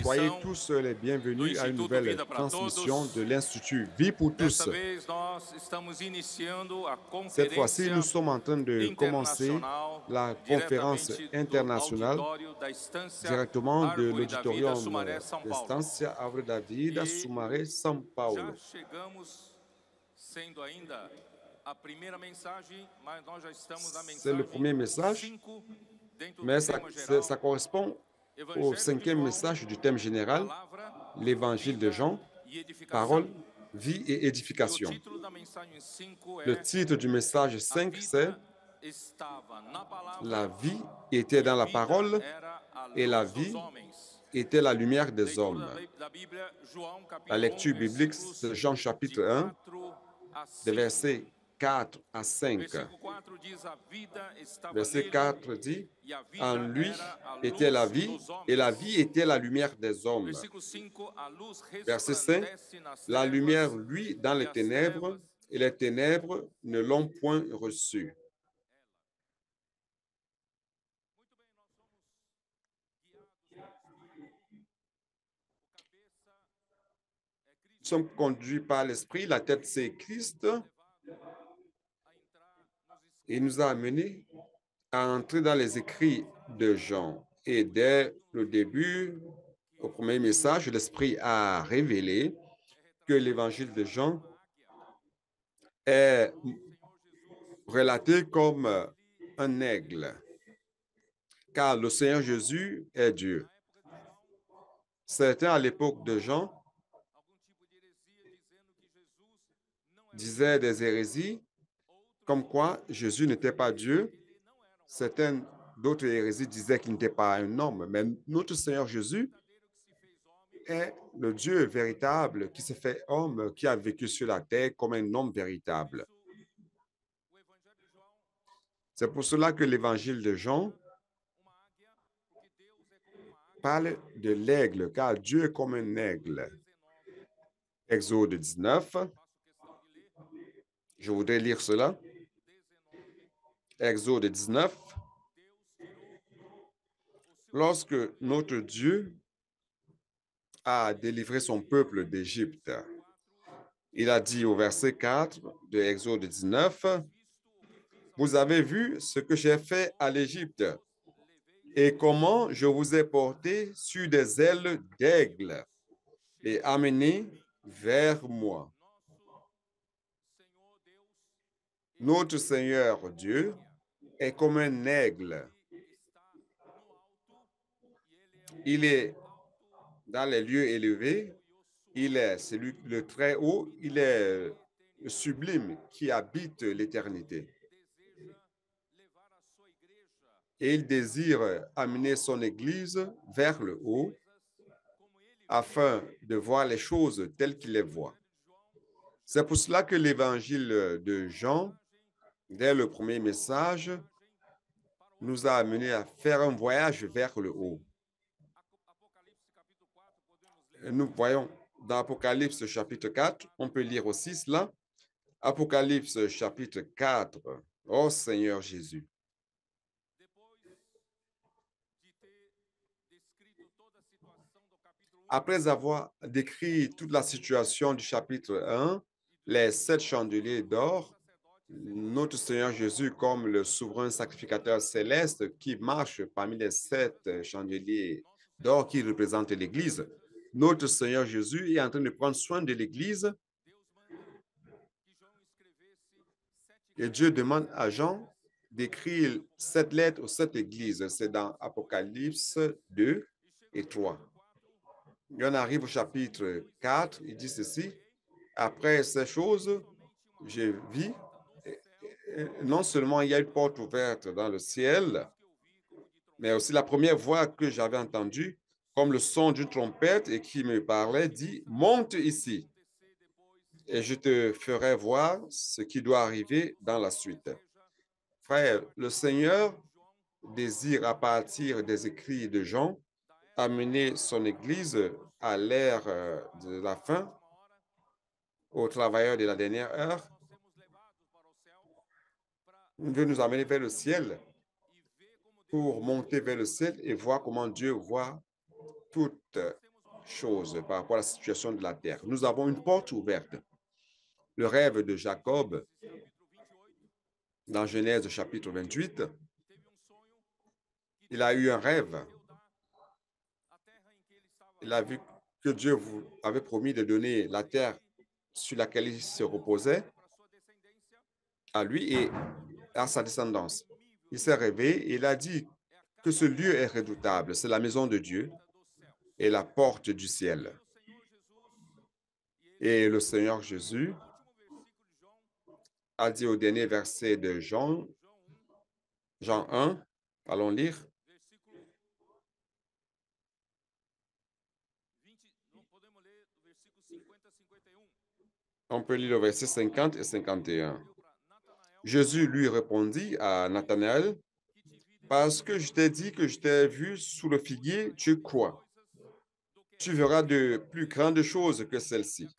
Soyez tous les bienvenus à une nouvelle transmission de l'Institut Vie pour tous. Cette fois-ci, nous sommes en train de commencer la conférence internationale directement de l'auditorium d'Estância Árvore da Vida, Sumaré, São Paulo. C'est le premier message, mais ça correspond au cinquième message du thème général, l'Évangile de Jean, parole, vie et édification. Le titre du message 5, c'est « La vie était dans la parole et la vie était la lumière des hommes ». La lecture biblique, c'est Jean chapitre 1, des versets 4 à 5. Verset 4 dit, « En lui était la vie, et la vie était la lumière des hommes. » Verset 5, « La lumière, lui, dans les ténèbres, et les ténèbres ne l'ont point reçu. » Nous sommes conduits par l'Esprit, la tête c'est Christ, et il nous a amenés à entrer dans les écrits de Jean. Et dès le début, au premier message, l'Esprit a révélé que l'évangile de Jean est relaté comme un aigle, car le Seigneur Jésus est Dieu. Certains, à l'époque de Jean, disaient des hérésies, comme quoi Jésus n'était pas Dieu. Certaines d'autres hérésies disaient qu'il n'était pas un homme, mais notre Seigneur Jésus est le Dieu véritable qui s'est fait homme, qui a vécu sur la terre comme un homme véritable. C'est pour cela que l'évangile de Jean parle de l'aigle, car Dieu est comme un aigle. Exode 19, je voudrais lire cela. Exode 19, lorsque notre Dieu a délivré son peuple d'Égypte, il a dit au verset 4 de Exode 19, « Vous avez vu ce que j'ai fait à l'Égypte et comment je vous ai porté sur des ailes d'aigle et amené vers moi. » Notre Seigneur Dieu est comme un aigle. Il est dans les lieux élevés, il est celui le très haut, il est le sublime qui habite l'éternité. Et il désire amener son Église vers le haut afin de voir les choses telles qu'il les voit. C'est pour cela que l'évangile de Jean, dès le premier message, nous a amenés à faire un voyage vers le haut. Nous voyons dans Apocalypse chapitre 4, on peut lire aussi cela. Apocalypse chapitre 4, ô Seigneur Jésus. Après avoir décrit toute la situation du chapitre 1, les 7 chandeliers d'or, notre Seigneur Jésus comme le souverain sacrificateur céleste qui marche parmi les 7 chandeliers d'or qui représentent l'Église, notre Seigneur Jésus est en train de prendre soin de l'Église. Et Dieu demande à Jean d'écrire 7 lettres aux 7 églises. C'est dans Apocalypse 2 et 3. Et on arrive au chapitre 4, il dit ceci. Après ces choses, je vis, non seulement il y a une porte ouverte dans le ciel, mais aussi la première voix que j'avais entendue, comme le son d'une trompette et qui me parlait, dit « Monte ici, et je te ferai voir ce qui doit arriver dans la suite. » Frère, le Seigneur désire, à partir des écrits de Jean, amener son Église à l'ère de la fin, aux travailleurs de la dernière heure. Il veut nous amener vers le ciel pour monter vers le ciel et voir comment Dieu voit toutes choses par rapport à la situation de la terre. Nous avons une porte ouverte. Le rêve de Jacob, dans Genèse chapitre 28, il a eu un rêve. Il a vu que Dieu vous avait promis de donner la terre sur laquelle il se reposait à lui et à sa descendance. Il s'est réveillé et il a dit que ce lieu est redoutable. C'est la maison de Dieu et la porte du ciel. Et le Seigneur Jésus a dit au dernier verset de Jean 1, allons lire. On peut lire le verset 50 et 51. Jésus lui répondit à Nathanaël, « Parce que je t'ai dit que je t'ai vu sous le figuier, tu crois. Tu verras de plus grandes choses que celles-ci. »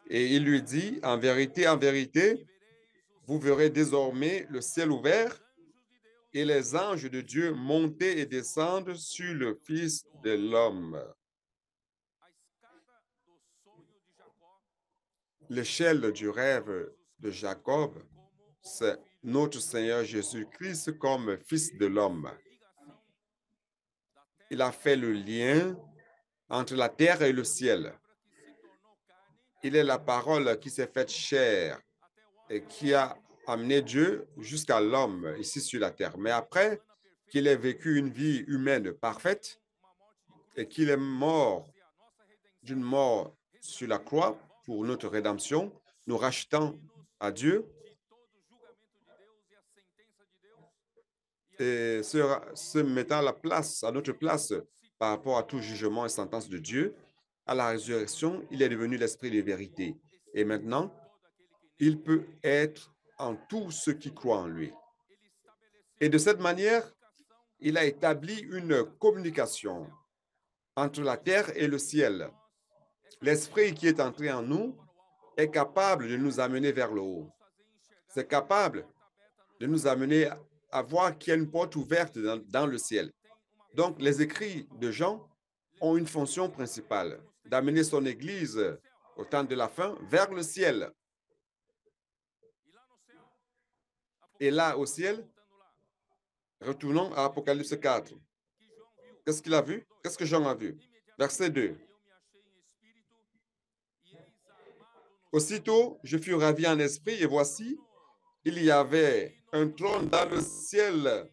Et il lui dit, en vérité, vous verrez désormais le ciel ouvert et les anges de Dieu monter et descendre sur le Fils de l'homme. L'échelle du rêve de Jacob, c'est notre Seigneur Jésus-Christ comme Fils de l'homme. Il a fait le lien entre la terre et le ciel. Il est la parole qui s'est faite chair et qui a amené Dieu jusqu'à l'homme ici sur la terre. Mais après qu'il ait vécu une vie humaine parfaite et qu'il est mort d'une mort sur la croix pour notre rédemption, nous rachetant à Dieu et se mettant à notre place par rapport à tout jugement et sentence de Dieu, à la résurrection, il est devenu l'esprit de vérité. Et maintenant, il peut être en tous ceux qui croient en lui. Et de cette manière, il a établi une communication entre la terre et le ciel. L'esprit qui est entré en nous est capable de nous amener vers le haut. C'est capable de nous amener à voir qu'il y a une porte ouverte dans le ciel. Donc, les écrits de Jean ont une fonction principale, d'amener son Église au temps de la fin vers le ciel. Et là, au ciel, retournons à Apocalypse 4. Qu'est-ce qu'il a vu? Qu'est-ce que Jean a vu? Verset 2. Aussitôt, je fus ravi en esprit et voici, il y avait un trône dans le ciel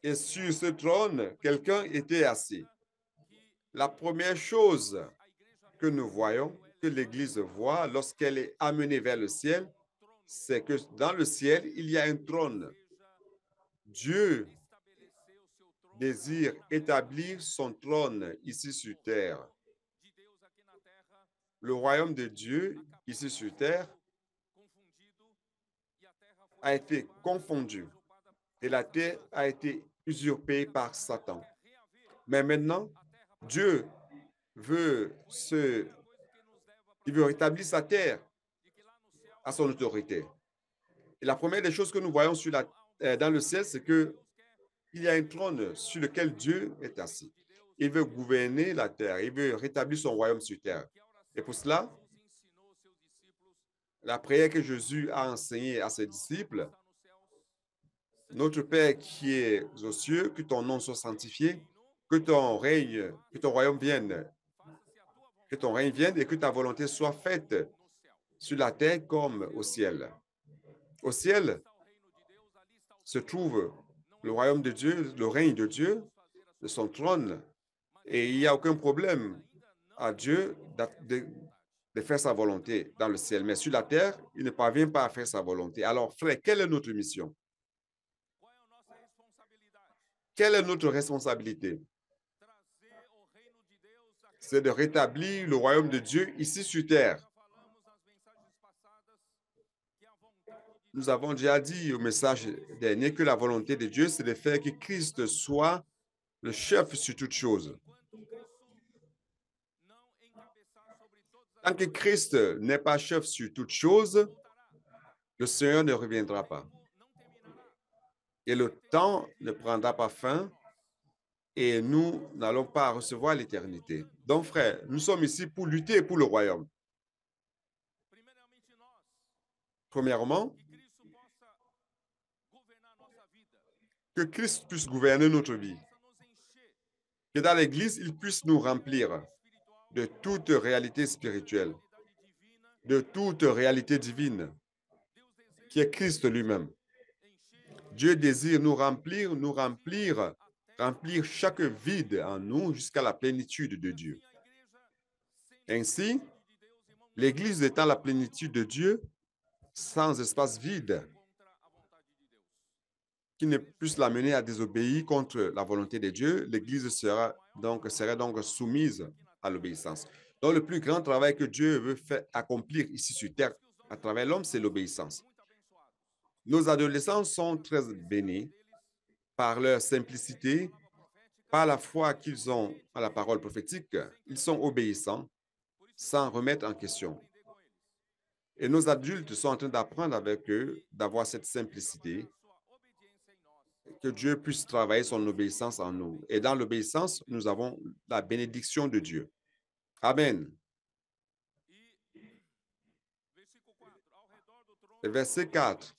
et sur ce trône, quelqu'un était assis. La première chose que nous voyons, que l'Église voit lorsqu'elle est amenée vers le ciel, c'est que dans le ciel, il y a un trône. Dieu désire établir son trône ici sur terre. Le royaume de Dieu ici sur terre a été confondu et la terre a été usurpée par Satan. Mais maintenant, Dieu veut rétablir sa terre à son autorité. Et la première des choses que nous voyons dans le ciel, c'est qu'il y a un trône sur lequel Dieu est assis. Il veut gouverner la terre, il veut rétablir son royaume sur terre. Et pour cela, la prière que Jésus a enseignée à ses disciples, notre Père qui es aux cieux, que ton nom soit sanctifié, que ton royaume vienne, que ton règne vienne et que ta volonté soit faite sur la terre comme au ciel. Au ciel se trouve le royaume de Dieu, le règne de Dieu, de son trône, et il n'y a aucun problème à Dieu de faire sa volonté dans le ciel. Mais sur la terre, il ne parvient pas à faire sa volonté. Alors, frère, quelle est notre mission? Quelle est notre responsabilité? C'est de rétablir le royaume de Dieu ici sur terre. Nous avons déjà dit au message dernier que la volonté de Dieu, c'est de faire que Christ soit le chef sur toutes choses. Tant que Christ n'est pas chef sur toutes choses, le Seigneur ne reviendra pas. Et le temps ne prendra pas fin et nous n'allons pas recevoir l'éternité. Donc, frère, nous sommes ici pour lutter pour le royaume. Premièrement, que Christ puisse gouverner notre vie. Que dans l'Église, il puisse nous remplir de toute réalité spirituelle, de toute réalité divine, qui est Christ lui-même. Dieu désire nous remplir, remplir chaque vide en nous jusqu'à la plénitude de Dieu. Ainsi, l'Église étant la plénitude de Dieu, sans espace vide, qui ne puisse l'amener à désobéir contre la volonté de Dieu, l'Église serait donc soumise à l'obéissance. Donc, le plus grand travail que Dieu veut faire accomplir ici sur terre à travers l'homme, c'est l'obéissance. Nos adolescents sont très bénis par leur simplicité, par la foi qu'ils ont à la parole prophétique. Ils sont obéissants sans remettre en question. Et nos adultes sont en train d'apprendre avec eux, d'avoir cette simplicité, que Dieu puisse travailler son obéissance en nous. Et dans l'obéissance, nous avons la bénédiction de Dieu. Amen. Verset 4.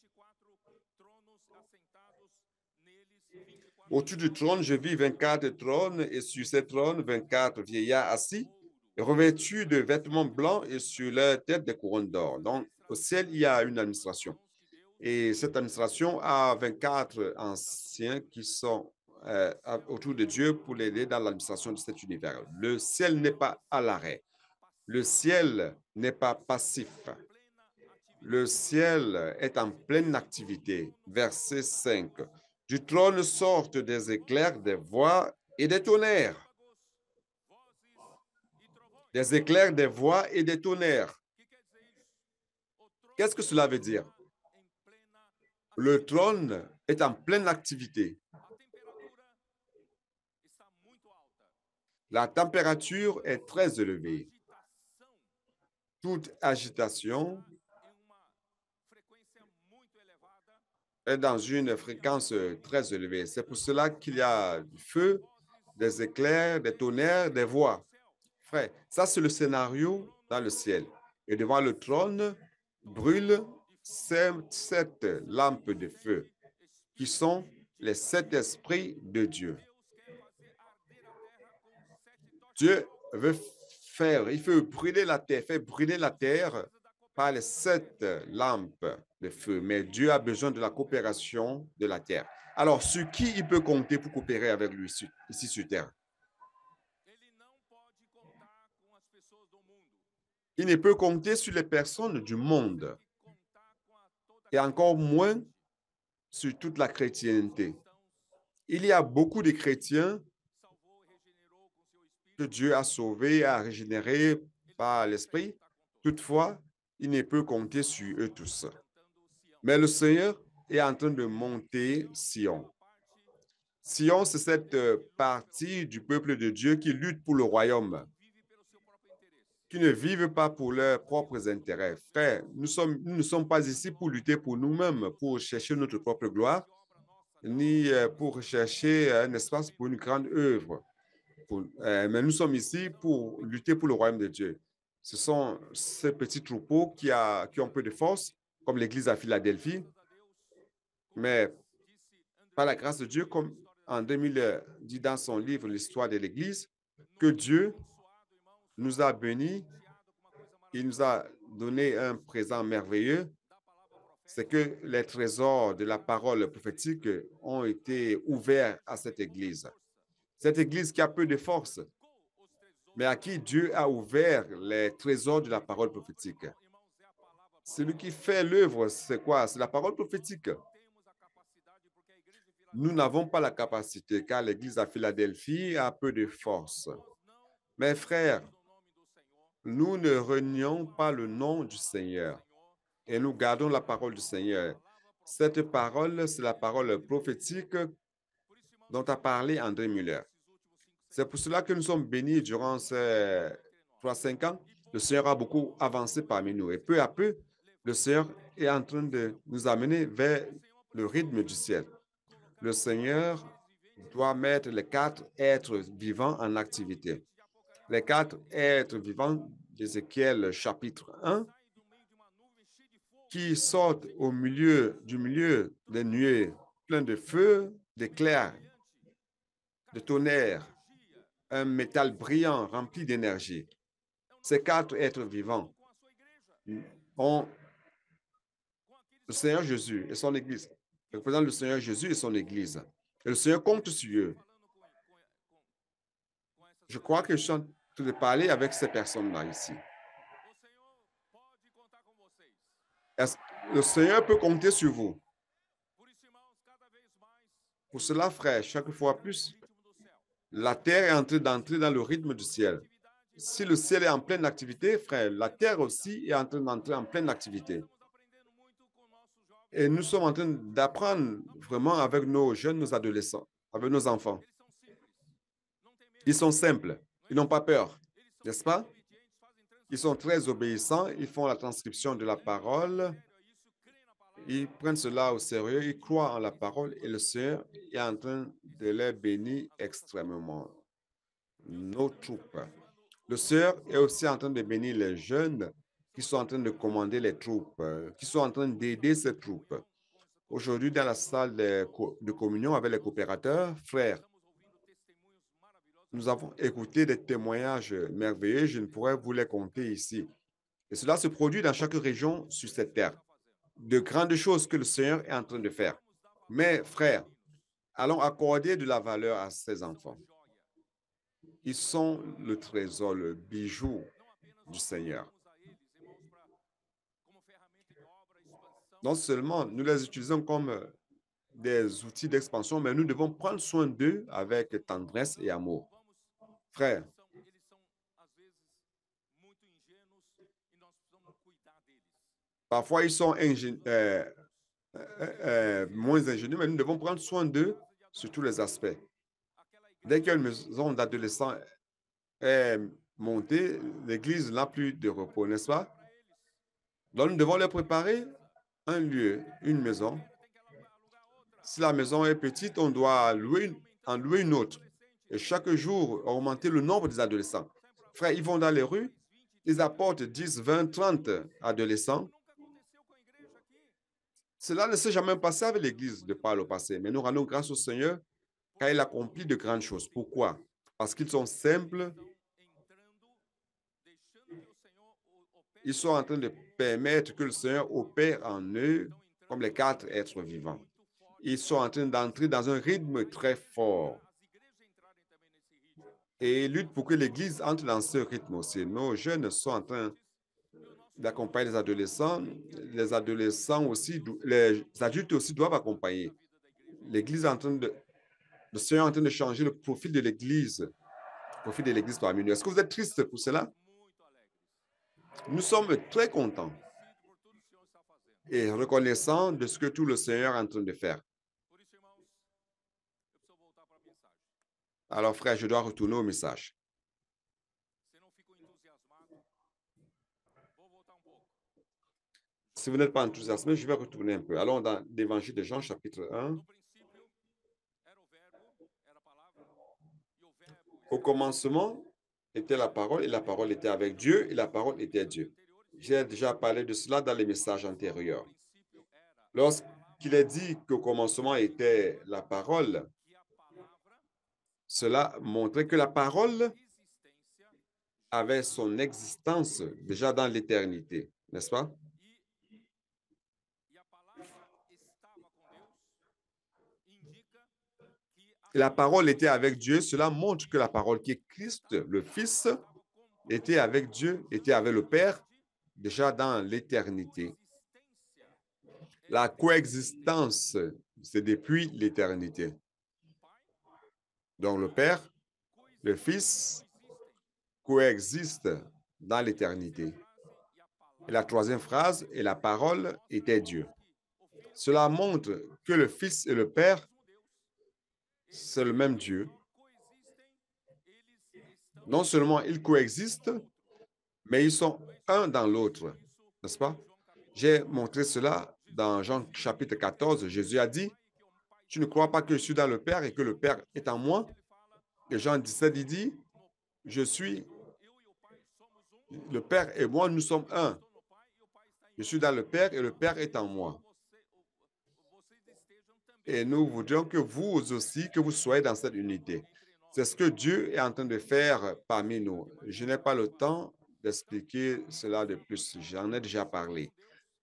Autour du trône, je vis 24 trônes, et sur ces trônes, 24 vieillards assis, revêtus de vêtements blancs, et sur leur tête des couronnes d'or. Donc, au ciel, il y a une administration. Et cette administration a 24 anciens qui sont autour de Dieu pour l'aider dans l'administration de cet univers. Le ciel n'est pas à l'arrêt. Le ciel n'est pas passif. Le ciel est en pleine activité. Verset 5. Du trône sortent des éclairs, des voix et des tonnerres. Des éclairs, des voix et des tonnerres. Qu'est-ce que cela veut dire? Le trône est en pleine activité. La température est très élevée. Toute agitation est dans une fréquence très élevée. C'est pour cela qu'il y a du feu, des éclairs, des tonnerres, des voix. Frère, ça c'est le scénario dans le ciel. Et devant le trône brûlent 7 lampes de feu, qui sont les 7 esprits de Dieu. Dieu veut il veut brûler la terre, faire brûler la terre par les 7 lampes de feu. Mais Dieu a besoin de la coopération de la terre. Alors, sur qui il peut compter pour coopérer avec lui ici sur terre? Il ne peut compter sur les personnes du monde et encore moins sur toute la chrétienté. Il y a beaucoup de chrétiens que Dieu a sauvés, a régénérés par l'Esprit. Toutefois, il ne peut compter sur eux tous. Mais le Seigneur est en train de monter Sion. Sion, c'est cette partie du peuple de Dieu qui lutte pour le royaume, qui ne vivent pas pour leurs propres intérêts. Frère, nous ne sommes pas ici pour lutter pour nous-mêmes, pour chercher notre propre gloire, ni pour chercher un espace pour une grande œuvre. Mais nous sommes ici pour lutter pour le royaume de Dieu. Ce sont ces petits troupeaux qui ont peu de force, comme l'Église à Philadelphie. Mais par la grâce de Dieu, comme André Miller dit dans son livre « L'histoire de l'Église », que Dieu nous a bénis, il nous a donné un présent merveilleux, c'est que les trésors de la parole prophétique ont été ouverts à cette Église. Cette Église qui a peu de force, mais à qui Dieu a ouvert les trésors de la parole prophétique. Celui qui fait l'œuvre, c'est quoi? C'est la parole prophétique. Nous n'avons pas la capacité, car l'Église à Philadelphie a peu de force. Mes frères, nous ne renions pas le nom du Seigneur et nous gardons la parole du Seigneur. Cette parole, c'est la parole prophétique dont a parlé André Muller. C'est pour cela que nous sommes bénis durant ces 3-5 ans. Le Seigneur a beaucoup avancé parmi nous. Et peu à peu, le Seigneur est en train de nous amener vers le rythme du ciel. Le Seigneur doit mettre les 4 êtres vivants en activité. Les 4 êtres vivants d'Ézéchiel chapitre 1 qui sortent du milieu des nuées pleins de feu, d'éclairs, de tonnerre, un métal brillant rempli d'énergie. Ces 4 êtres vivants ont le Seigneur Jésus et son Église. Représentent le Seigneur Jésus et son Église. Et le Seigneur compte sur eux. Je crois que je suis en train de parler avec ces personnes-là ici. Le Seigneur peut compter sur vous. Pour cela, frère, chaque fois plus, la terre est en train d'entrer dans le rythme du ciel. Si le ciel est en pleine activité, frère, la terre aussi est en train d'entrer en pleine activité. Et nous sommes en train d'apprendre vraiment avec nos jeunes, nos adolescents, avec nos enfants. Ils sont simples, ils n'ont pas peur, n'est-ce pas? Ils sont très obéissants, ils font la transcription de la parole, ils prennent cela au sérieux, ils croient en la parole et le Seigneur est en train de les bénir extrêmement. Nos troupes. Le Seigneur est aussi en train de bénir les jeunes qui sont en train de commander les troupes, qui sont en train d'aider ces troupes. Aujourd'hui, dans la salle de communion avec les coopérateurs, frères, nous avons écouté des témoignages merveilleux, je ne pourrais vous les compter ici. Et cela se produit dans chaque région sur cette terre. De grandes choses que le Seigneur est en train de faire. Mais, frères, allons accorder de la valeur à ces enfants. Ils sont le trésor, le bijou du Seigneur. Non seulement nous les utilisons comme des outils d'expansion, mais nous devons prendre soin d'eux avec tendresse et amour. Frères, parfois ils sont moins ingénieux, mais nous devons prendre soin d'eux sur tous les aspects. Dès qu'une maison d'adolescents est montée, l'Église n'a plus de repos, n'est-ce pas? Donc nous devons leur préparer un lieu, une maison. Si la maison est petite, on doit en louer une autre. Et chaque jour, augmenter le nombre des adolescents. Frère, ils vont dans les rues, ils apportent 10, 20, 30 adolescents. Cela ne s'est jamais passé avec l'Église de par le passé, mais nous rendons grâce au Seigneur car il accomplit de grandes choses. Pourquoi? Parce qu'ils sont simples. Ils sont en train de permettre que le Seigneur opère en eux comme les 4 êtres vivants. Ils sont en train d'entrer dans un rythme très fort. Et ils luttent pour que l'Église entre dans ce rythme aussi. Nos jeunes sont en train d'accompagner les adolescents. Les adolescents aussi, les adultes aussi doivent accompagner. L'Église est en train de... Le Seigneur est en train de changer le profil de l'Église. Profil de l'Église parmi nous. Est-ce que vous êtes triste pour cela? Nous sommes très contents et reconnaissants de ce que tout le Seigneur est en train de faire. Alors, frère, je dois retourner au message. Si vous n'êtes pas enthousiasmé, je vais retourner un peu. Allons dans l'Évangile de Jean, chapitre 1. Au commencement était la parole, et la parole était avec Dieu, et la parole était Dieu. J'ai déjà parlé de cela dans les messages antérieurs. Lorsqu'il est dit qu'au commencement était la parole, cela montrait que la parole avait son existence déjà dans l'éternité, n'est-ce pas? Et la parole était avec Dieu, cela montre que la parole qui est Christ, le Fils, était avec Dieu, était avec le Père, déjà dans l'éternité. La coexistence, c'est depuis l'éternité. Donc le Père, le Fils coexistent dans l'éternité. Et la troisième phrase, et la parole était Dieu. Cela montre que le Fils et le Père, c'est le même Dieu. Non seulement ils coexistent, mais ils sont un dans l'autre, n'est-ce pas? J'ai montré cela dans Jean chapitre 14. Jésus a dit, tu ne crois pas que je suis dans le Père et que le Père est en moi? Et Jean 17, il dit, je suis, le Père et moi, nous sommes un. Je suis dans le Père et le Père est en moi. Et nous voudrions que vous aussi, que vous soyez dans cette unité. C'est ce que Dieu est en train de faire parmi nous. Je n'ai pas le temps d'expliquer cela de plus. J'en ai déjà parlé.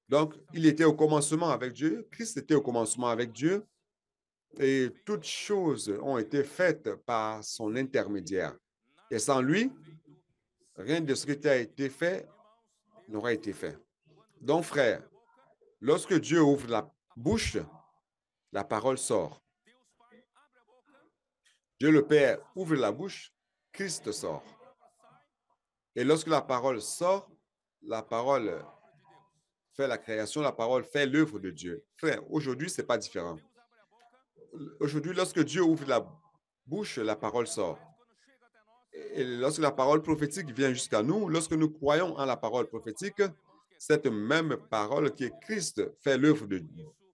Donc, il était au commencement avec Dieu. Christ était au commencement avec Dieu. Et toutes choses ont été faites par son intermédiaire. Et sans lui, rien de ce qui a été fait n'aurait été fait. Donc, frère, lorsque Dieu ouvre la bouche, la parole sort. Dieu le Père ouvre la bouche, Christ sort. Et lorsque la parole sort, la parole fait la création, la parole fait l'œuvre de Dieu. Frère, aujourd'hui, ce n'est pas différent. Aujourd'hui, lorsque Dieu ouvre la bouche, la parole sort. Et lorsque la parole prophétique vient jusqu'à nous, lorsque nous croyons en la parole prophétique, cette même parole qui est Christ fait l'œuvre de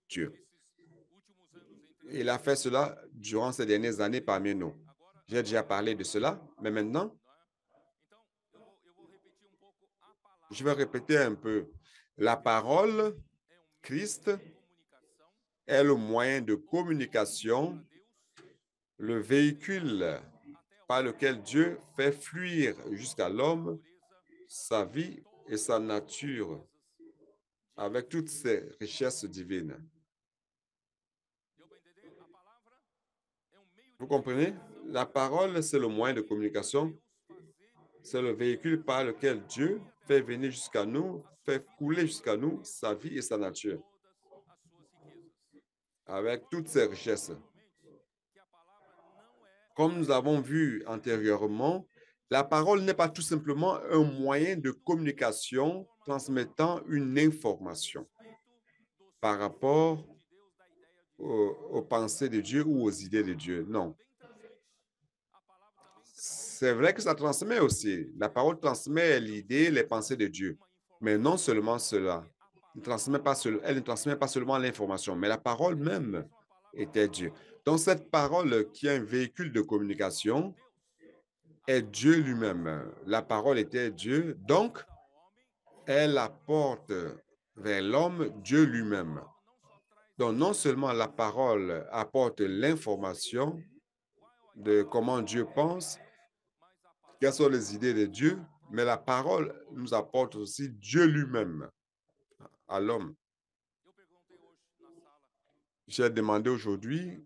Dieu. Il a fait cela durant ces dernières années parmi nous. J'ai déjà parlé de cela, mais maintenant, je vais répéter un peu. La parole, Christ, est le moyen de communication, le véhicule par lequel Dieu fait fluir jusqu'à l'homme sa vie et sa nature avec toutes ses richesses divines. Vous comprenez? La parole, c'est le moyen de communication, c'est le véhicule par lequel Dieu fait venir jusqu'à nous, fait couler jusqu'à nous sa vie et sa nature avec toutes ses richesses. Comme nous avons vu antérieurement, la parole n'est pas tout simplement un moyen de communication transmettant une information par rapport aux pensées de Dieu ou aux idées de Dieu. Non. C'est vrai que ça transmet aussi. La parole transmet l'idée, les pensées de Dieu. Mais non seulement cela. Elle ne transmet pas seulement l'information, mais la parole même était Dieu. Donc cette parole qui est un véhicule de communication est Dieu lui-même. La parole était Dieu, donc elle apporte vers l'homme Dieu lui-même. Donc non seulement la parole apporte l'information de comment Dieu pense, quelles sont les idées de Dieu, mais la parole nous apporte aussi Dieu lui-même à l'homme. J'ai demandé aujourd'hui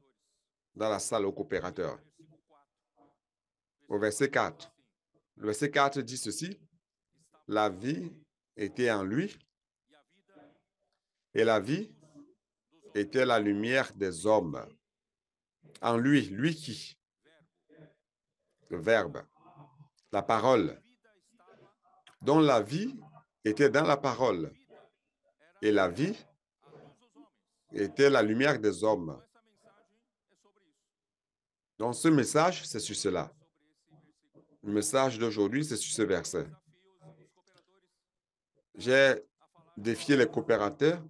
dans la salle aux coopérateurs, au verset 4. Le verset 4 dit ceci, la vie était en lui et la vie était la lumière des hommes. En lui, lui qui? Le Verbe, la parole, dont la vie était dans la parole et la vie était la lumière des hommes. Donc ce message, c'est sur cela. Le message d'aujourd'hui, c'est sur ce verset. J'ai défié les coopérateurs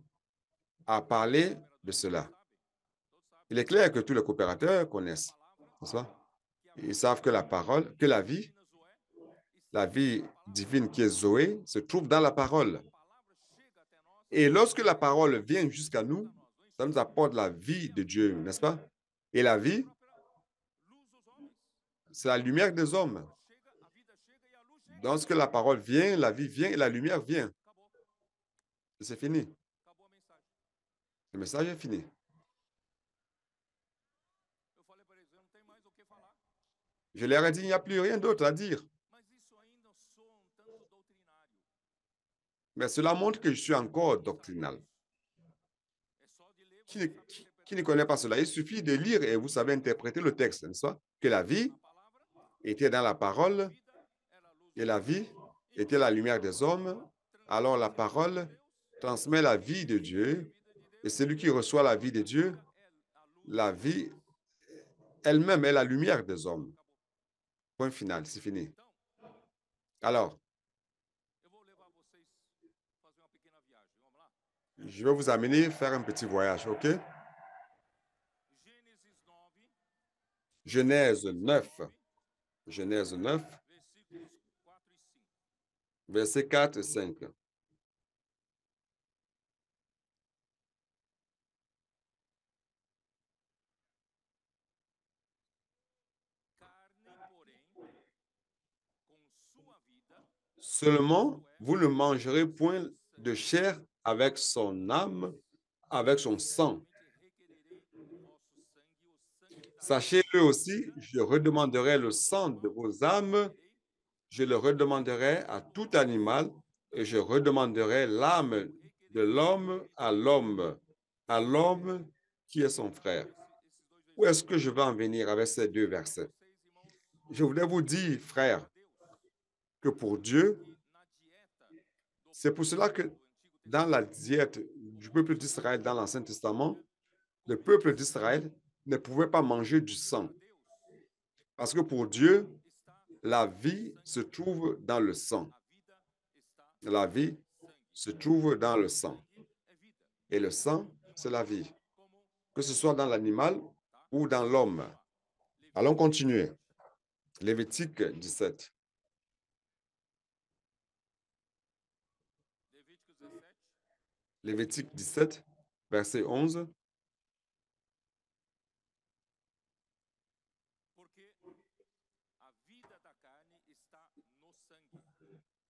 à parler de cela. Il est clair que tous les coopérateurs connaissent, n'est-ce pas? Ils savent que la parole, que la vie divine qui est Zoé, se trouve dans la parole. Et lorsque la parole vient jusqu'à nous, ça nous apporte la vie de Dieu, n'est-ce pas? Et la vie, c'est la lumière des hommes. Lorsque la parole vient, la vie vient et la lumière vient. C'est fini. Le message est fini. Je leur ai dit, il n'y a plus rien d'autre à dire. Mais cela montre que je suis encore doctrinal. Qui ne connaît pas cela? Il suffit de lire et vous savez interpréter le texte, n'est-ce pas? Que la vie était dans la parole et la vie était la lumière des hommes. Alors la parole transmet la vie de Dieu et celui qui reçoit la vie de Dieu, la vie elle-même est la lumière des hommes. Point final, c'est fini. Alors, je vais vous amener faire un petit voyage, OK? Genèse 9. Genèse 9, versets 4 et 5. Seulement, vous ne mangerez point de chair avec son âme, avec son sang. Sachez-le aussi, je redemanderai le sang de vos âmes, je le redemanderai à tout animal, et je redemanderai l'âme de l'homme à l'homme qui est son frère. Où est-ce que je vais en venir avec ces deux versets? Je voudrais vous dire, frères, que pour Dieu, c'est pour cela que dans la diète du peuple d'Israël dans l'Ancien Testament, le peuple d'Israël ne pouvait pas manger du sang. Parce que pour Dieu, la vie se trouve dans le sang. La vie se trouve dans le sang. Et le sang, c'est la vie. Que ce soit dans l'animal ou dans l'homme. Allons continuer. Lévitique 17. Lévitique 17, verset 11.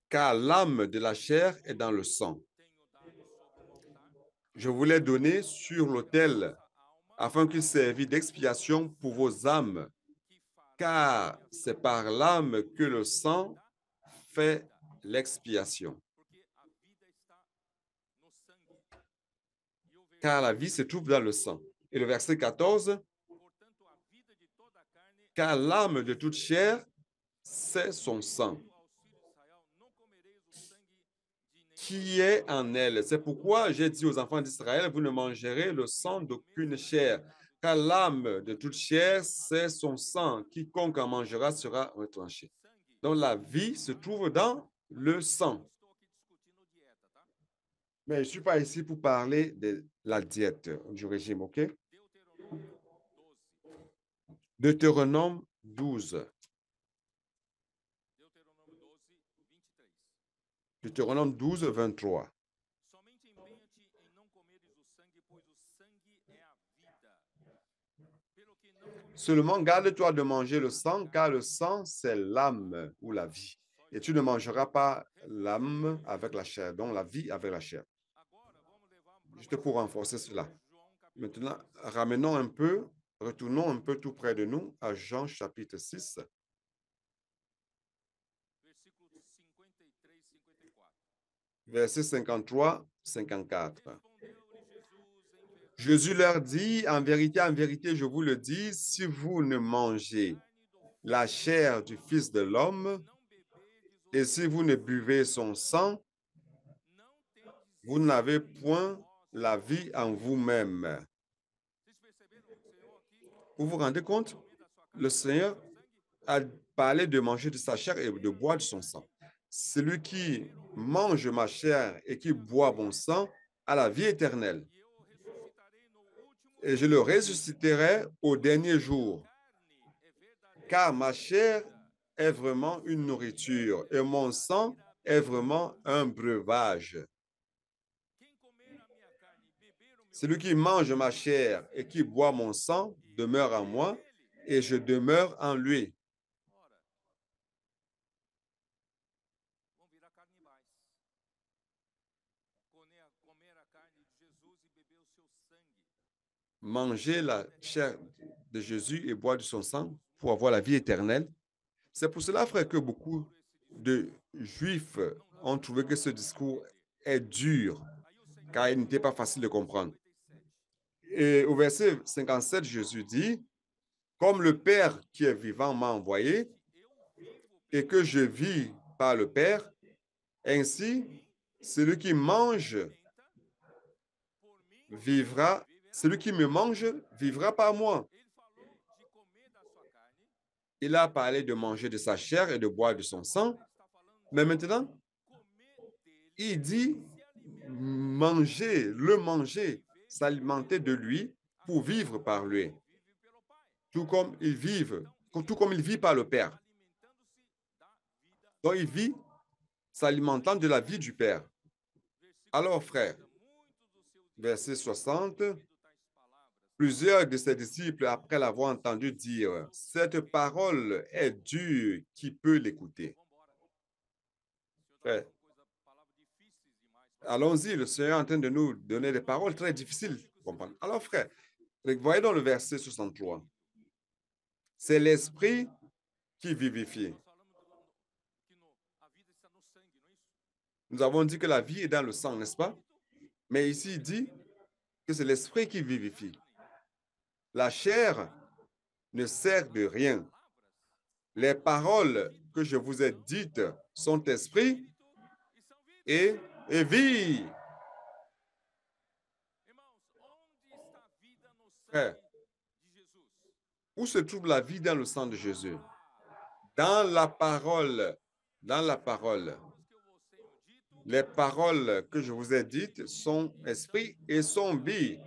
Car l'âme de la chair est dans le sang. Je vous l'ai donné sur l'autel, afin qu'il servît d'expiation pour vos âmes, car c'est par l'âme que le sang fait l'expiation. Car la vie se trouve dans le sang. Et le verset 14, car l'âme de toute chair, c'est son sang, qui est en elle. C'est pourquoi j'ai dit aux enfants d'Israël, vous ne mangerez le sang d'aucune chair, car l'âme de toute chair, c'est son sang. Quiconque en mangera sera retranché. Donc la vie se trouve dans le sang. Mais je ne suis pas ici pour parler de la diète, du régime, OK? Deutéronome 12. Deutéronome 12, 23. Seulement garde-toi de manger le sang, car le sang, c'est l'âme ou la vie. Et tu ne mangeras pas l'âme avec la chair, donc la vie avec la chair. Juste pour renforcer cela. Maintenant, retournons un peu tout près de nous à Jean chapitre 6. Versets 53, 54. Jésus leur dit, en vérité, je vous le dis, si vous ne mangez la chair du Fils de l'homme et si vous ne buvez son sang, vous n'avez point la vie en vous-même. Vous vous rendez compte? Le Seigneur a parlé de manger de sa chair et de boire de son sang. Celui qui mange ma chair et qui boit mon sang a la vie éternelle. Et je le ressusciterai au dernier jour. Car ma chair est vraiment une nourriture et mon sang est vraiment un breuvage. Celui qui mange ma chair et qui boit mon sang demeure en moi et je demeure en lui. Manger la chair de Jésus et boire de son sang pour avoir la vie éternelle. C'est pour cela, frère, que beaucoup de Juifs ont trouvé que ce discours est dur, car il n'était pas facile de comprendre. Et au verset 57, Jésus dit, comme le Père qui est vivant m'a envoyé et que je vis par le Père, ainsi, celui qui mange vivra, celui qui me mange vivra par moi. Il a parlé de manger de sa chair et de boire de son sang, mais maintenant, il dit manger, s'alimenter de lui pour vivre par lui. tout comme il vit par le Père. Donc, il vit s'alimentant de la vie du Père. Alors, frères, verset 60, plusieurs de ses disciples, après l'avoir entendu dire, cette parole est dure, qui peut l'écouter? Frères, allons-y, le Seigneur est en train de nous donner des paroles très difficiles. Comprendre. Alors, frère, voyez dans le verset 63. C'est l'esprit qui vivifie. Nous avons dit que la vie est dans le sang, n'est-ce pas? Mais ici, il dit que c'est l'esprit qui vivifie. La chair ne sert de rien. Les paroles que je vous ai dites sont esprit et vie. Frère, où se trouve la vie dans le sang de Jésus? Dans la parole. Dans la parole. Les paroles que je vous ai dites sont esprit et sont vie.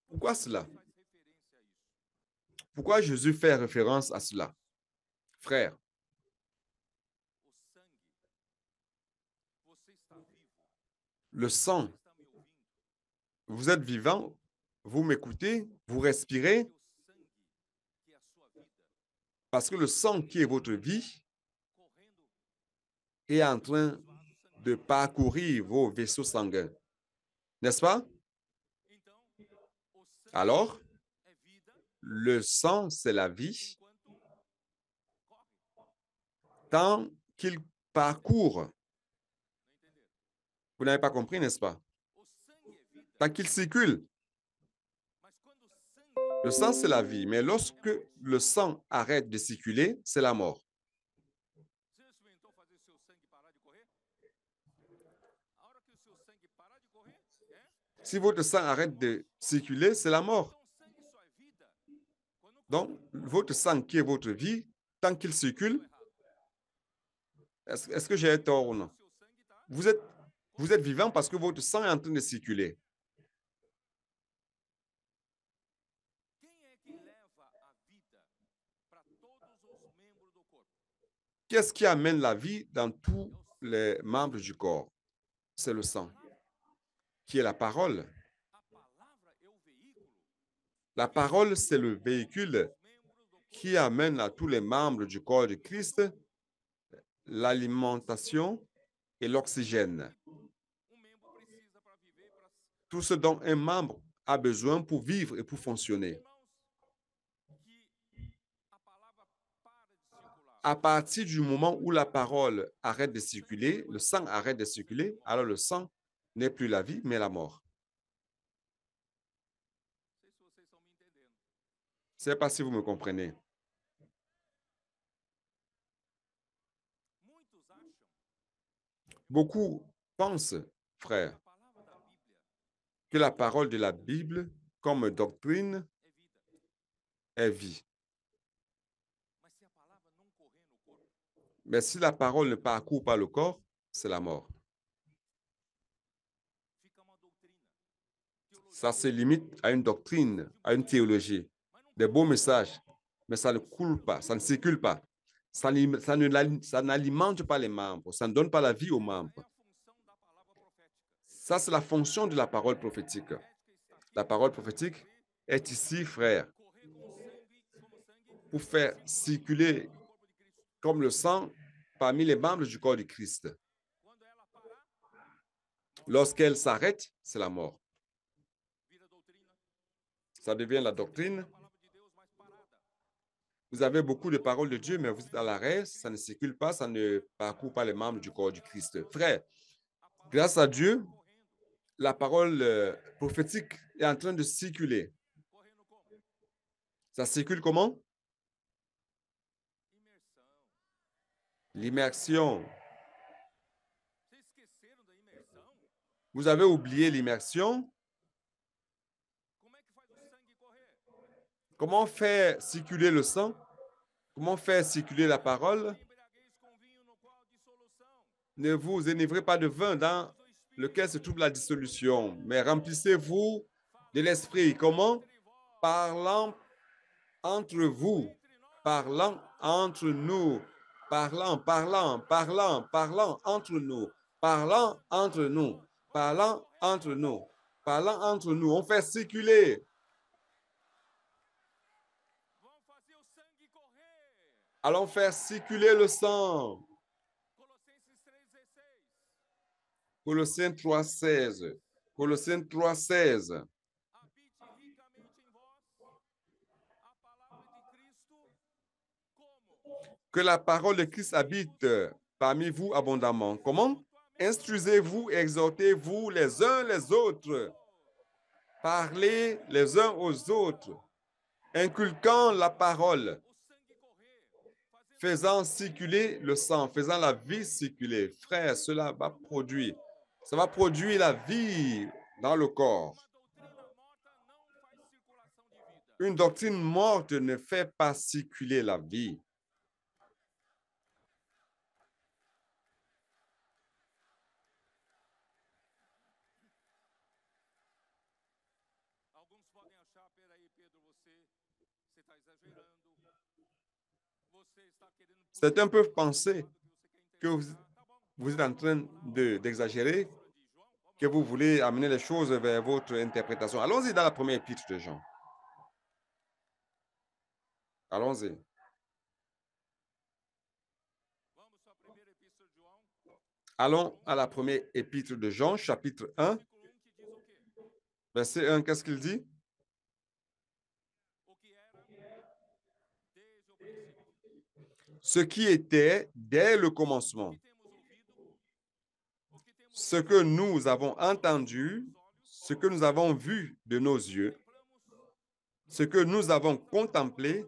Pourquoi cela? Pourquoi Jésus fait référence à cela? Frère, le sang, vous êtes vivant, vous m'écoutez, vous respirez, parce que le sang qui est votre vie est en train de parcourir vos vaisseaux sanguins. N'est-ce pas? Alors, le sang, c'est la vie tant qu'il parcourt. Vous n'avez pas compris, n'est-ce pas? Tant qu'il circule. Le sang, c'est la vie, mais lorsque le sang arrête de circuler, c'est la mort. Si votre sang arrête de circuler, c'est la mort. Donc, votre sang qui est votre vie, tant qu'il circule, est-ce que j'ai tort ou non? Vous êtes vivant parce que votre sang est en train de circuler. Qu'est-ce qui amène la vie dans tous les membres du corps? C'est le sang, qui est la parole. La parole, c'est le véhicule qui amène à tous les membres du corps de Christ l'alimentation et l'oxygène. Tout ce dont un membre a besoin pour vivre et pour fonctionner. À partir du moment où la parole arrête de circuler, le sang arrête de circuler, alors le sang n'est plus la vie, mais la mort. Je ne sais pas si vous me comprenez. Beaucoup pensent, frères, que la parole de la Bible, comme doctrine, est vie. Mais si la parole ne parcourt pas le corps, c'est la mort. Ça se limite à une doctrine, à une théologie, des beaux messages, mais ça ne coule pas, ça ne circule pas. Ça n'alimente pas les membres, ça ne donne pas la vie aux membres. Ça, c'est la fonction de la parole prophétique. La parole prophétique est ici, frère, pour faire circuler comme le sang parmi les membres du corps de Christ. Lorsqu'elle s'arrête, c'est la mort. Ça devient la doctrine. Vous avez beaucoup de paroles de Dieu, mais vous êtes à l'arrêt, ça ne circule pas, ça ne parcourt pas les membres du corps du Christ. Frère, grâce à Dieu, la parole prophétique est en train de circuler. Ça circule comment? L'immersion. Vous avez oublié l'immersion? Comment faire circuler le sang? Comment faire circuler la parole? Ne vous enivrez pas de vin dans lequel se trouve la dissolution. Mais remplissez-vous de l'esprit. Comment? Parlant entre vous, parlant entre nous, parlant entre nous, parlant entre nous, parlant entre nous, parlant entre nous. On fait circuler. Allons faire circuler le sang. Colossiens 3,16. Colossiens 3,16. Que la parole de Christ habite parmi vous abondamment. Comment? Instruisez-vous, exhortez-vous les uns les autres. Parlez les uns aux autres, inculquant la parole, faisant circuler le sang, faisant la vie circuler. Frère, cela va produire. Ça va produire la vie dans le corps. Une doctrine morte ne fait pas circuler la vie. Certains peuvent penser que vous êtes en train d'exagérer, que vous voulez amener les choses vers votre interprétation. Allons-y dans la première épître de Jean. Allons-y. Allons à la première épître de Jean, chapitre 1. Verset 1, qu'est-ce qu'il dit? Ce qui était dès le commencement, ce que nous avons entendu, ce que nous avons vu de nos yeux, ce que nous avons contemplé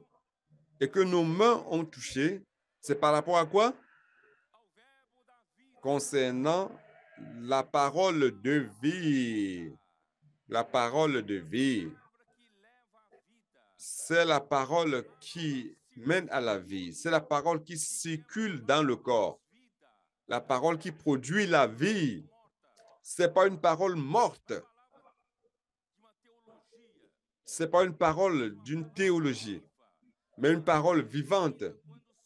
et que nos mains ont touché, c'est par rapport à quoi? Concernant la parole de vie. La parole de vie. C'est la parole qui mène à la vie. C'est la parole qui circule dans le corps. La parole qui produit la vie. Ce n'est pas une parole morte. Ce n'est pas une parole d'une théologie, mais une parole vivante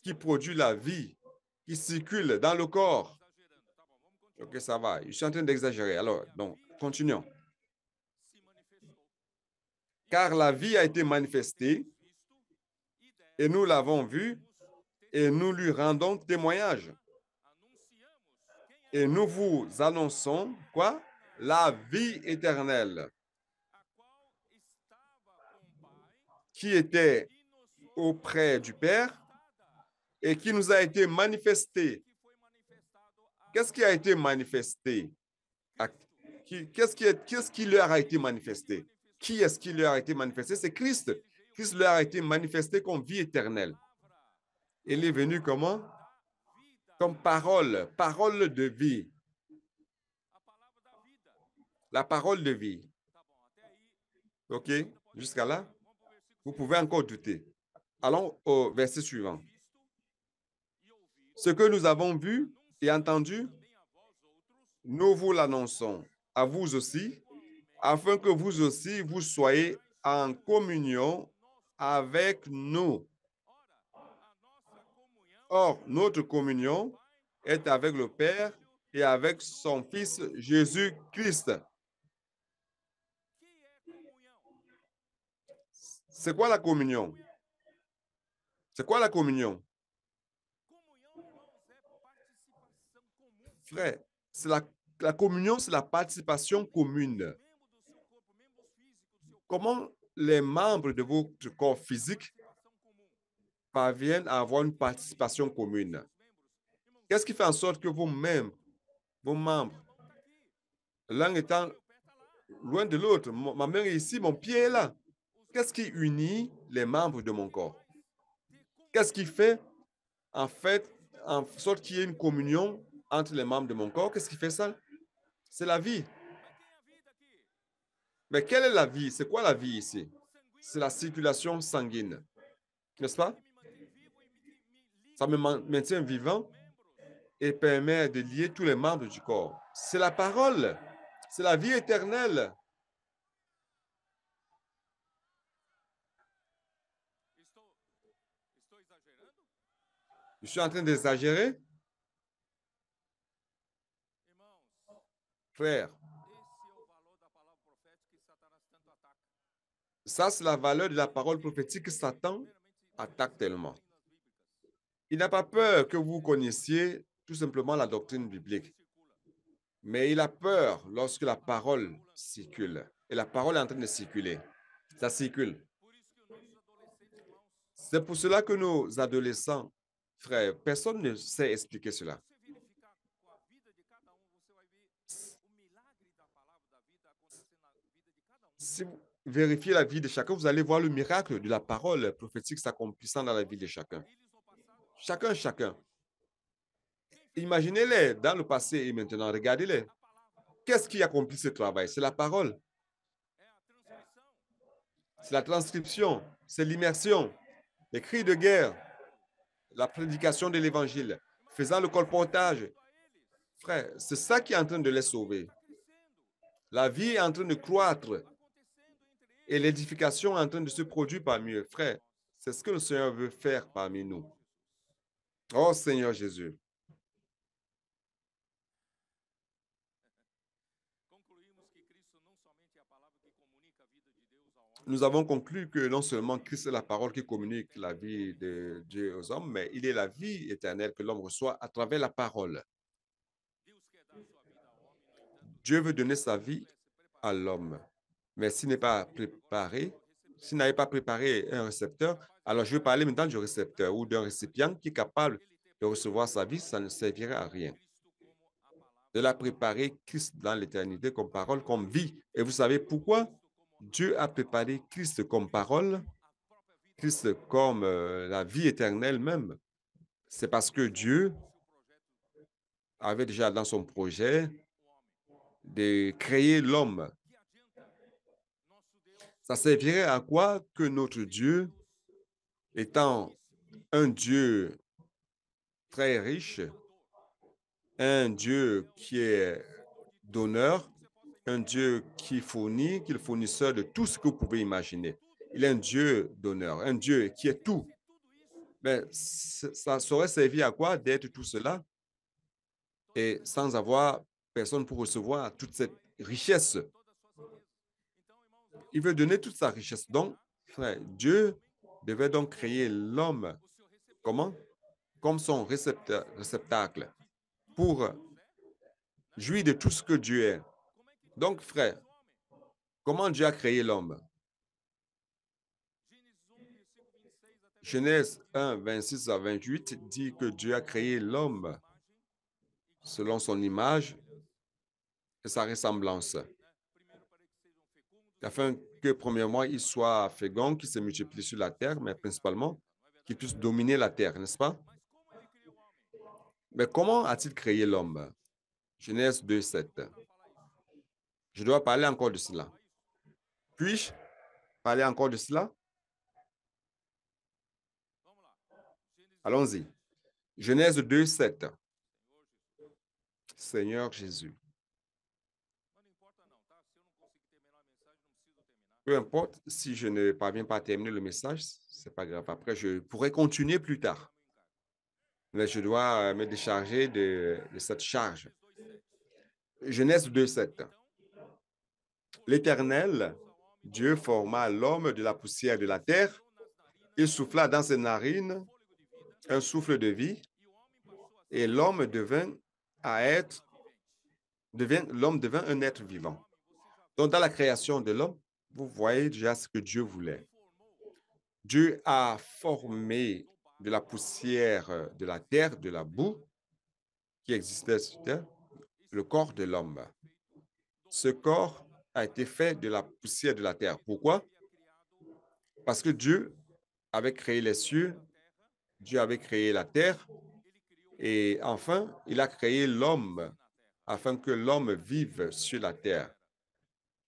qui produit la vie, qui circule dans le corps. Ok, ça va. Je suis en train d'exagérer. Alors, donc, continuons. Car la vie a été manifestée et nous l'avons vue et nous lui rendons témoignage. Et nous vous annonçons quoi? La vie éternelle qui était auprès du Père et qui nous a été manifestée. Qu'est-ce qui a été manifesté? Qu'est-ce qui leur a été manifesté? Qui est-ce qui leur a été manifesté? C'est Christ. Christ leur a été manifesté comme vie éternelle. Il est venu comment? Comme parole, parole de vie. La parole de vie. OK? Jusqu'à là? Vous pouvez encore douter. Allons au verset suivant. Ce que nous avons vu et entendu, nous vous l'annonçons à vous aussi, afin que vous aussi, vous soyez en communion avec nous. Or, notre communion est avec le Père et avec son Fils Jésus-Christ. C'est quoi la communion? C'est quoi la communion? Frère, la communion, c'est la participation commune. Comment les membres de votre corps physique parviennent à avoir une participation commune? Qu'est-ce qui fait en sorte que vos membres, l'un étant loin de l'autre, ma main est ici, mon pied est là. Qu'est-ce qui unit les membres de mon corps? Qu'est-ce qui fait, en fait, en sorte qu'il y ait une communion entre les membres de mon corps? Qu'est-ce qui fait ça? C'est la vie. Mais quelle est la vie? C'est quoi la vie ici? C'est la circulation sanguine. N'est-ce pas? Ça me maintient vivant et permet de lier tous les membres du corps. C'est la parole. C'est la vie éternelle. Je suis en train d'exagérer? Frère, ça, c'est la valeur de la parole prophétique que Satan attaque tellement. Il n'a pas peur que vous connaissiez tout simplement la doctrine biblique, mais il a peur lorsque la parole circule. Et la parole est en train de circuler. Ça circule. C'est pour cela que nos adolescents, frères, personne ne sait expliquer cela. Si vous vérifiez la vie de chacun, vous allez voir le miracle de la parole prophétique s'accomplissant dans la vie de chacun. Chacun. Imaginez-les dans le passé et maintenant, regardez-les. Qu'est-ce qui accomplit ce travail? C'est la parole. C'est la transcription, c'est l'immersion, les cris de guerre, la prédication de l'évangile, faisant le colportage. Frère, c'est ça qui est en train de les sauver. La vie est en train de croître et l'édification est en train de se produire parmi eux. Frère, c'est ce que le Seigneur veut faire parmi nous. Oh Seigneur Jésus. Nous avons conclu que non seulement Christ est la parole qui communique la vie de Dieu aux hommes, mais il est la vie éternelle que l'homme reçoit à travers la parole. Dieu veut donner sa vie à l'homme. Mais s'il n'est pas préparé, s'il n'avait pas préparé un récepteur, alors je vais parler maintenant du récepteur ou d'un récipient qui est capable de recevoir sa vie, ça ne servirait à rien. De la préparer Christ dans l'éternité comme parole, comme vie. Et vous savez pourquoi Dieu a préparé Christ comme parole, Christ comme la vie éternelle même? C'est parce que Dieu avait déjà dans son projet de créer l'homme. Ça servirait à quoi que notre Dieu, étant un Dieu très riche, un Dieu qui est donneur, un Dieu qui fournit, qui est le fournisseur de tout ce que vous pouvez imaginer. Il est un Dieu donneur, un Dieu qui est tout. Mais ça saurait servir à quoi d'être tout cela et sans avoir personne pour recevoir toute cette richesse? Il veut donner toute sa richesse. Donc, frère, Dieu devait donc créer l'homme. Comment? Comme son réceptacle pour jouir de tout ce que Dieu est. Donc, frère, comment Dieu a créé l'homme? Genèse 1, 26 à 28 dit que Dieu a créé l'homme selon son image et sa ressemblance, afin que, premièrement, il soit fécond, qu'il se multiplie sur la terre, mais principalement qu'il puisse dominer la terre, n'est-ce pas? Mais comment a-t-il créé l'homme? Genèse 2, 7. Je dois parler encore de cela. Puis-je parler encore de cela? Allons-y. Genèse 2, 7. Seigneur Jésus. Peu importe, si je ne parviens pas à terminer le message, ce n'est pas grave. Après, je pourrai continuer plus tard. Mais je dois me décharger de cette charge. Genèse 2, 7. L'Éternel, Dieu forma l'homme de la poussière de la terre. Il souffla dans ses narines un souffle de vie et l'homme devint un être vivant. Donc, dans la création de l'homme, vous voyez déjà ce que Dieu voulait. Dieu a formé de la poussière de la terre, de la boue qui existait sur terre, le corps de l'homme. Ce corps a été fait de la poussière de la terre. Pourquoi? Parce que Dieu avait créé les cieux, Dieu avait créé la terre, et enfin, il a créé l'homme afin que l'homme vive sur la terre,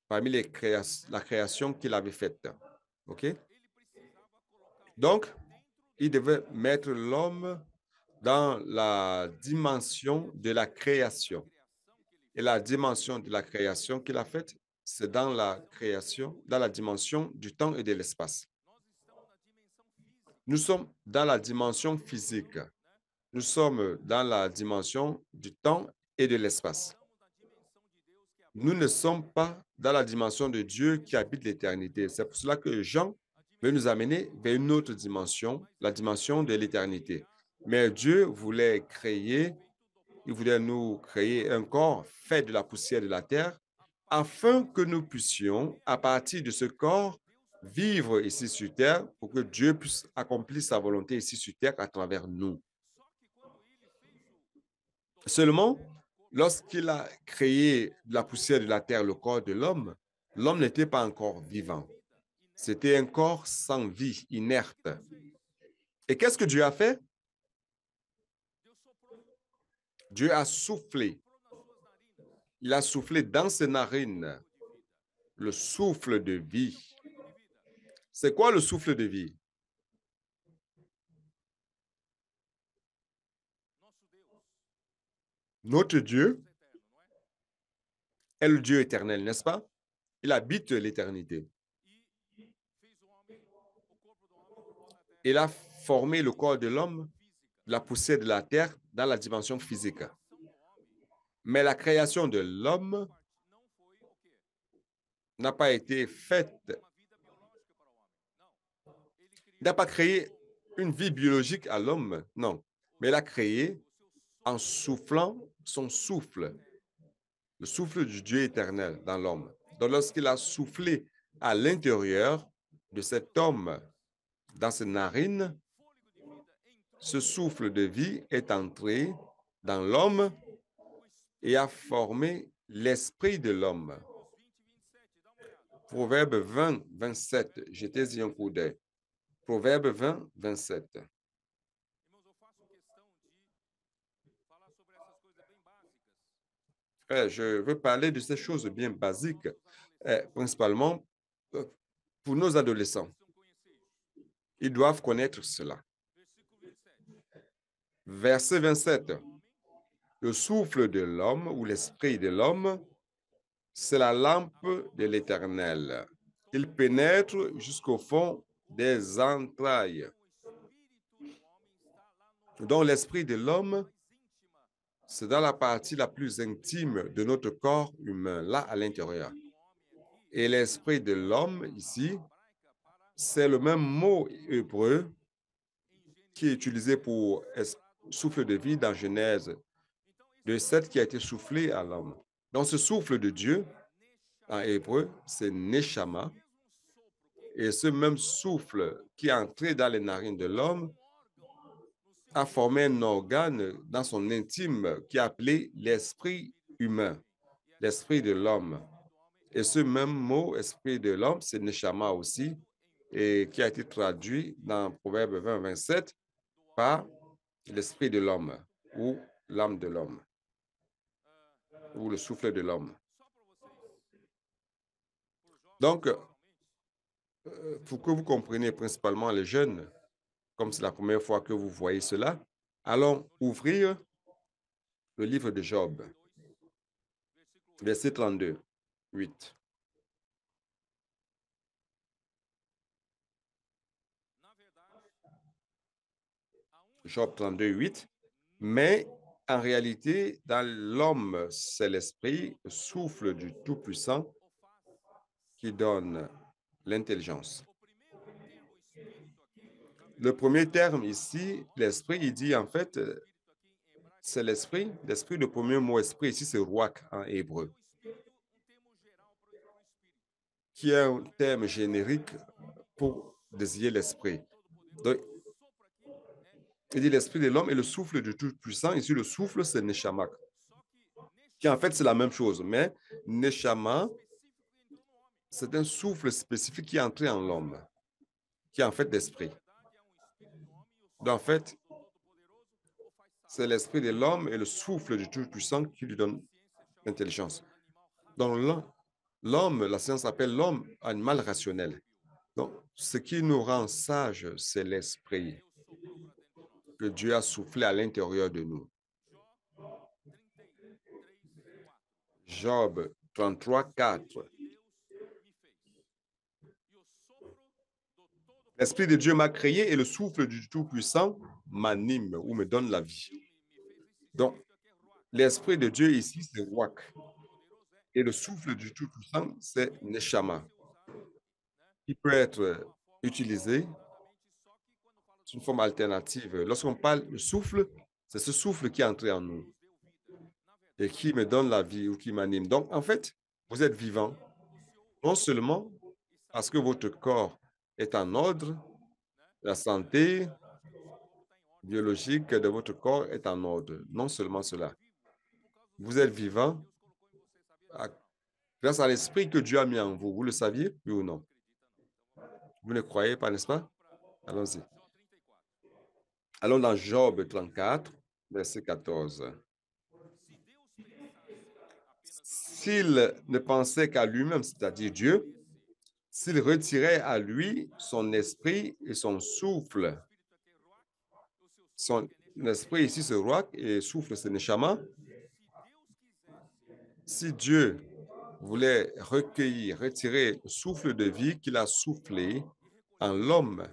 parmi la création qu'il avait faite. OK? Donc, il devait mettre l'homme dans la dimension de la création. Et la dimension de la création qu'il a faite, c'est dans la création, dans la dimension du temps et de l'espace. Nous sommes dans la dimension physique. Nous sommes dans la dimension du temps et de l'espace. Nous ne sommes pas dans la dimension de Dieu qui habite l'éternité. C'est pour cela que Jean veut nous amener vers une autre dimension, la dimension de l'éternité. Mais Dieu voulait il voulait nous créer un corps fait de la poussière de la terre afin que nous puissions, à partir de ce corps, vivre ici sur terre pour que Dieu puisse accomplir sa volonté ici sur terre à travers nous. Seulement, lorsqu'il a créé de la poussière de la terre le corps de l'homme, l'homme n'était pas encore vivant. C'était un corps sans vie, inerte. Et qu'est-ce que Dieu a fait? Dieu a soufflé. Il a soufflé dans ses narines le souffle de vie. C'est quoi le souffle de vie? Notre Dieu est le Dieu éternel, n'est-ce pas? Il habite l'éternité. Il a formé le corps de l'homme, la poussière de la terre, dans la dimension physique. Mais la création de l'homme n'a pas été faite. Il n'a pas créé une vie biologique à l'homme, non. Mais il a créé en soufflant son souffle, le souffle du Dieu éternel dans l'homme. Donc, lorsqu'il a soufflé à l'intérieur de cet homme, dans ses narines, ce souffle de vie est entré dans l'homme et a formé l'esprit de l'homme. Proverbe 20, 27. Jetez-y un coup d'œil. Proverbe 20, 27. Je veux parler de ces choses bien basiques, principalement pour nos adolescents. Ils doivent connaître cela. Verset 27. Le souffle de l'homme ou l'esprit de l'homme, c'est la lampe de l'Éternel. Il pénètre jusqu'au fond des entrailles. Donc l'esprit de l'homme, c'est dans la partie la plus intime de notre corps humain, là à l'intérieur. Et l'esprit de l'homme, ici, c'est le même mot hébreu qui est utilisé pour souffle de vie dans Genèse 2:7 qui a été soufflé à l'homme. Donc ce souffle de Dieu, en hébreu, c'est Neshama. Et ce même souffle qui est entré dans les narines de l'homme a formé un organe dans son intime qui est appelé l'esprit humain, l'esprit de l'homme. Et ce même mot, esprit de l'homme, c'est Neshama aussi, et qui a été traduit dans Proverbe 20, 27 par l'esprit de l'homme ou l'âme de l'homme ou le souffle de l'homme. Donc, pour que vous compreniez principalement les jeunes, comme c'est la première fois que vous voyez cela, allons ouvrir le livre de Job, verset 32, 8. Job 32, 8. Mais en réalité, dans l'homme, c'est l'esprit, le souffle du Tout-Puissant qui donne l'intelligence. Le premier terme ici, l'esprit, il dit en fait, c'est l'esprit. L'esprit, le premier mot esprit ici, c'est ruach en hébreu, qui est un terme générique pour désigner l'esprit. Donc, il dit l'esprit de l'homme et le souffle du Tout-Puissant. Ici, le souffle, c'est Neshama, qui en fait, c'est la même chose. Mais Neshama, c'est un souffle spécifique qui est entré en l'homme, qui est en fait l'esprit. Donc, en fait, c'est l'esprit de l'homme et le souffle du Tout-Puissant qui lui donne l'intelligence. Donc, l'homme, la science appelle l'homme animal rationnel. Donc, ce qui nous rend sages, c'est l'esprit. que Dieu a soufflé à l'intérieur de nous. Job 33, 4. L'Esprit de Dieu m'a créé et le souffle du Tout-Puissant m'anime ou me donne la vie. Donc, l'Esprit de Dieu ici, c'est Ruach. Et le souffle du Tout-Puissant, c'est Neshama. Il peut être utilisé sous une forme alternative. Lorsqu'on parle de souffle, c'est ce souffle qui est entré en nous et qui me donne la vie ou qui m'anime. Donc, en fait, vous êtes vivant, non seulement parce que votre corps est en ordre, la santé biologique de votre corps est en ordre, non seulement cela. Vous êtes vivant grâce à l'esprit que Dieu a mis en vous. Vous le saviez, oui ou non? Vous ne croyez pas, n'est-ce pas? Allons-y. Allons dans Job 34, verset 14. S'il ne pensait qu'à lui-même, c'est-à-dire Dieu, s'il retirait à lui son esprit et son souffle, son esprit ici c'est Ruach et souffle c'est Neshama, si Dieu voulait recueillir, retirer le souffle de vie qu'il a soufflé en l'homme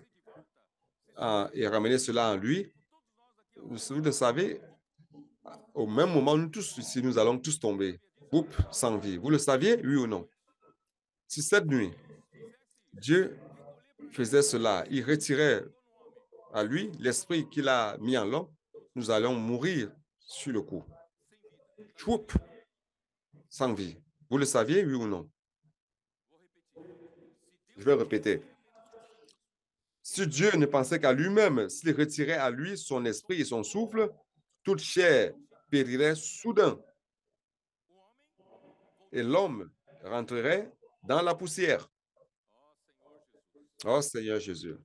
et ramener cela en lui, vous le savez, au même moment, nous tous ici, nous allons tous tomber, sans vie. Vous le saviez, oui ou non? Si cette nuit, Dieu faisait cela, il retirait à lui l'esprit qu'il a mis en l'homme, nous allons mourir sur le coup. Choup, sans vie. Vous le saviez, oui ou non? Je vais répéter. Si Dieu ne pensait qu'à lui-même, s'il retirait à lui son esprit et son souffle, toute chair périrait soudain. Et l'homme rentrerait dans la poussière. Oh Seigneur Jésus.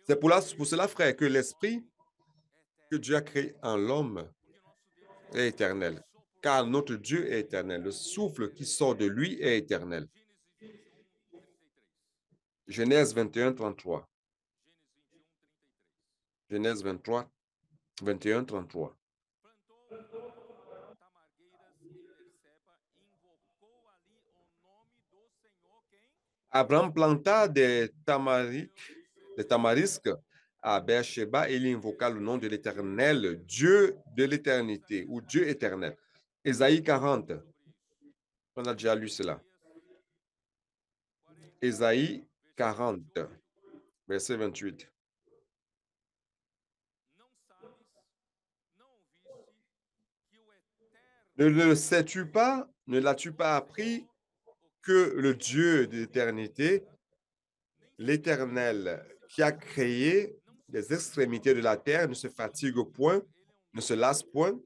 C'est pour cela, frère, que l'esprit que Dieu a créé en l'homme est éternel. Car notre Dieu est éternel. Le souffle qui sort de lui est éternel. Genèse 21, 33. Genèse 23, 21, 33. Abraham planta des tamarisques à Beersheba et il invoqua le nom de l'Éternel, Dieu de l'éternité ou Dieu éternel. Ésaïe 40. On a déjà lu cela. Ésaïe 40, verset 28. Ne le sais-tu pas, ne l'as-tu pas appris que le Dieu de l'éternité, l'Éternel qui a créé les extrémités de la terre, ne se fatigue point, ne se lasse point,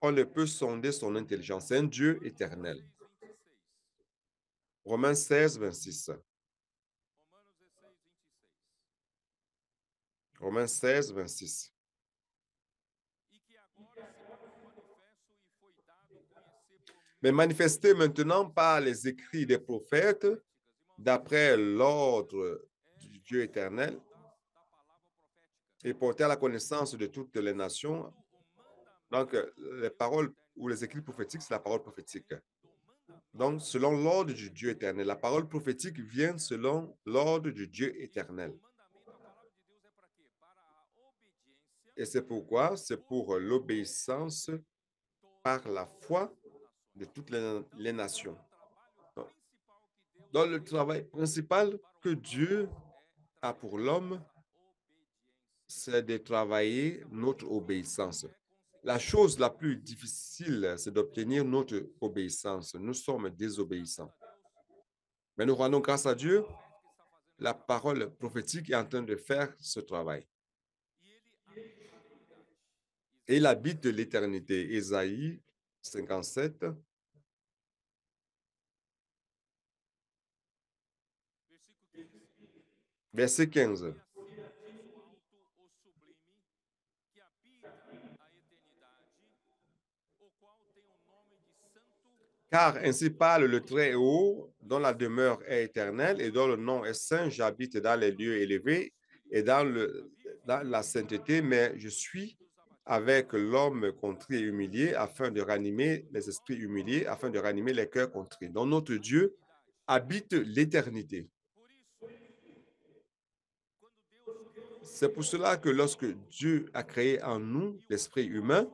on ne peut sonder son intelligence. C'est un Dieu éternel. Romains 16, 26. Romains 16, 26. Mais manifesté maintenant par les écrits des prophètes, d'après l'ordre du Dieu éternel, et porté à la connaissance de toutes les nations. Donc, les paroles ou les écrits prophétiques, c'est la parole prophétique. Donc, selon l'ordre du Dieu éternel, la parole prophétique vient selon l'ordre du Dieu éternel. Et c'est pourquoi, c'est pour l'obéissance par la foi de toutes les nations. Donc, le travail principal que Dieu a pour l'homme, c'est de travailler notre obéissance. La chose la plus difficile, c'est d'obtenir notre obéissance. Nous sommes désobéissants. Mais nous rendons grâce à Dieu. La parole prophétique est en train de faire ce travail. Et il habite l'éternité. Ésaïe 57. Verset 15. Car ainsi parle le Très-Haut, dont la demeure est éternelle et dont le nom est saint. J'habite dans les lieux élevés et dans la sainteté, mais je suis avec l'homme contrit et humilié, afin de ranimer les esprits humiliés, afin de ranimer les cœurs contrits. Donc notre Dieu habite l'éternité. C'est pour cela que lorsque Dieu a créé en nous l'esprit humain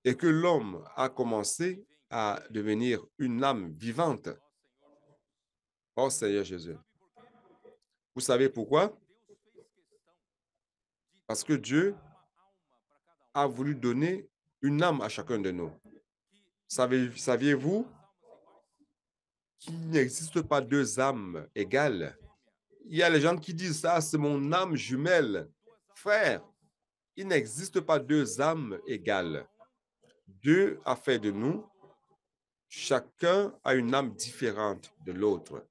et que l'homme a commencé à devenir une âme vivante, oh Seigneur Jésus, vous savez pourquoi? Parce que Dieu a voulu donner une âme à chacun de nous. Saviez-vous qu'il n'existe pas deux âmes égales? Il y a les gens qui disent ça, c'est mon âme jumelle. Frère, il n'existe pas deux âmes égales. Dieu a fait de nous, chacun a une âme différente de l'autre.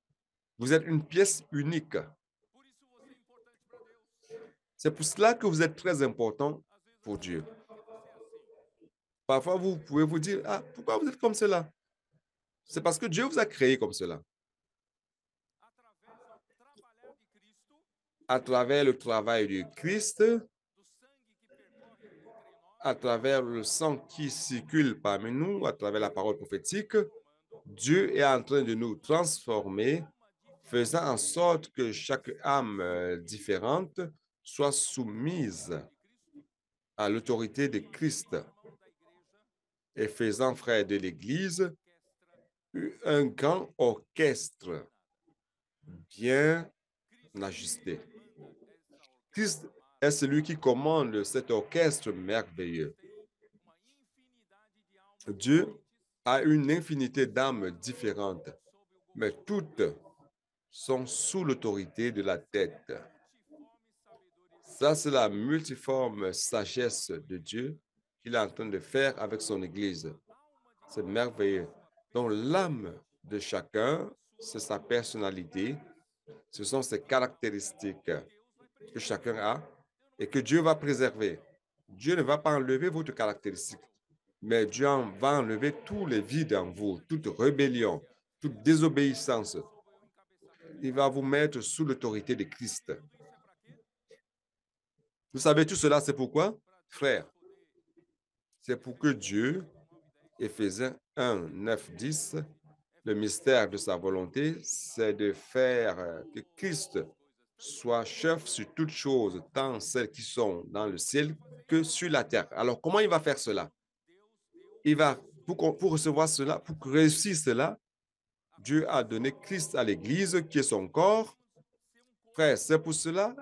Vous êtes une pièce unique. C'est pour cela que vous êtes très important pour Dieu. Parfois, vous pouvez vous dire, ah, pourquoi vous êtes comme cela? C'est parce que Dieu vous a créé comme cela. À travers le travail du Christ, à travers le sang qui circule parmi nous, à travers la parole prophétique, Dieu est en train de nous transformer, faisant en sorte que chaque âme différente soit soumise à l'autorité de Christ et faisant, frère de l'Église, un grand orchestre bien ajusté. Christ est celui qui commande cet orchestre merveilleux. Dieu a une infinité d'âmes différentes, mais toutes sont sous l'autorité de la tête. Ça, c'est la multiforme sagesse de Dieu qu'il est en train de faire avec son Église. C'est merveilleux. Donc, l'âme de chacun, c'est sa personnalité, ce sont ses caractéristiques que chacun a et que Dieu va préserver. Dieu ne va pas enlever votre caractéristique, mais Dieu va enlever tous les vides en vous, toute rébellion, toute désobéissance. Il va vous mettre sous l'autorité de Christ. Vous savez, tout cela, c'est pourquoi, frère? C'est pour que Dieu, Éphésiens 1, 9, 10, le mystère de sa volonté, c'est de faire que Christ soit chef sur toutes choses, tant celles qui sont dans le ciel que sur la terre. Alors, comment il va faire cela? Il va, pour recevoir cela, pour réussir cela, Dieu a donné Christ à l'Église, qui est son corps. Frère, c'est pour cela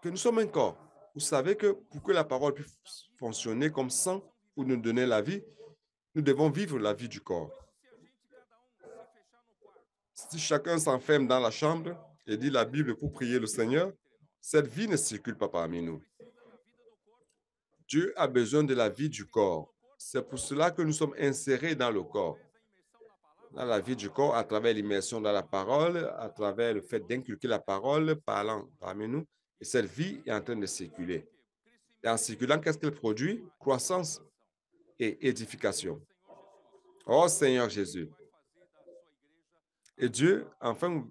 que nous sommes un corps. Vous savez que pour que la parole puisse fonctionner comme sang pour nous donner la vie, nous devons vivre la vie du corps. Si chacun s'enferme dans la chambre et dit la Bible pour prier le Seigneur, cette vie ne circule pas parmi nous. Dieu a besoin de la vie du corps. C'est pour cela que nous sommes insérés dans le corps. Dans la vie du corps, à travers l'immersion dans la parole, à travers le fait d'inculquer la parole, parlant parmi nous, et cette vie est en train de circuler. Et en circulant, qu'est-ce qu'elle produit? Croissance et édification. Oh Seigneur Jésus. Et Dieu, enfin,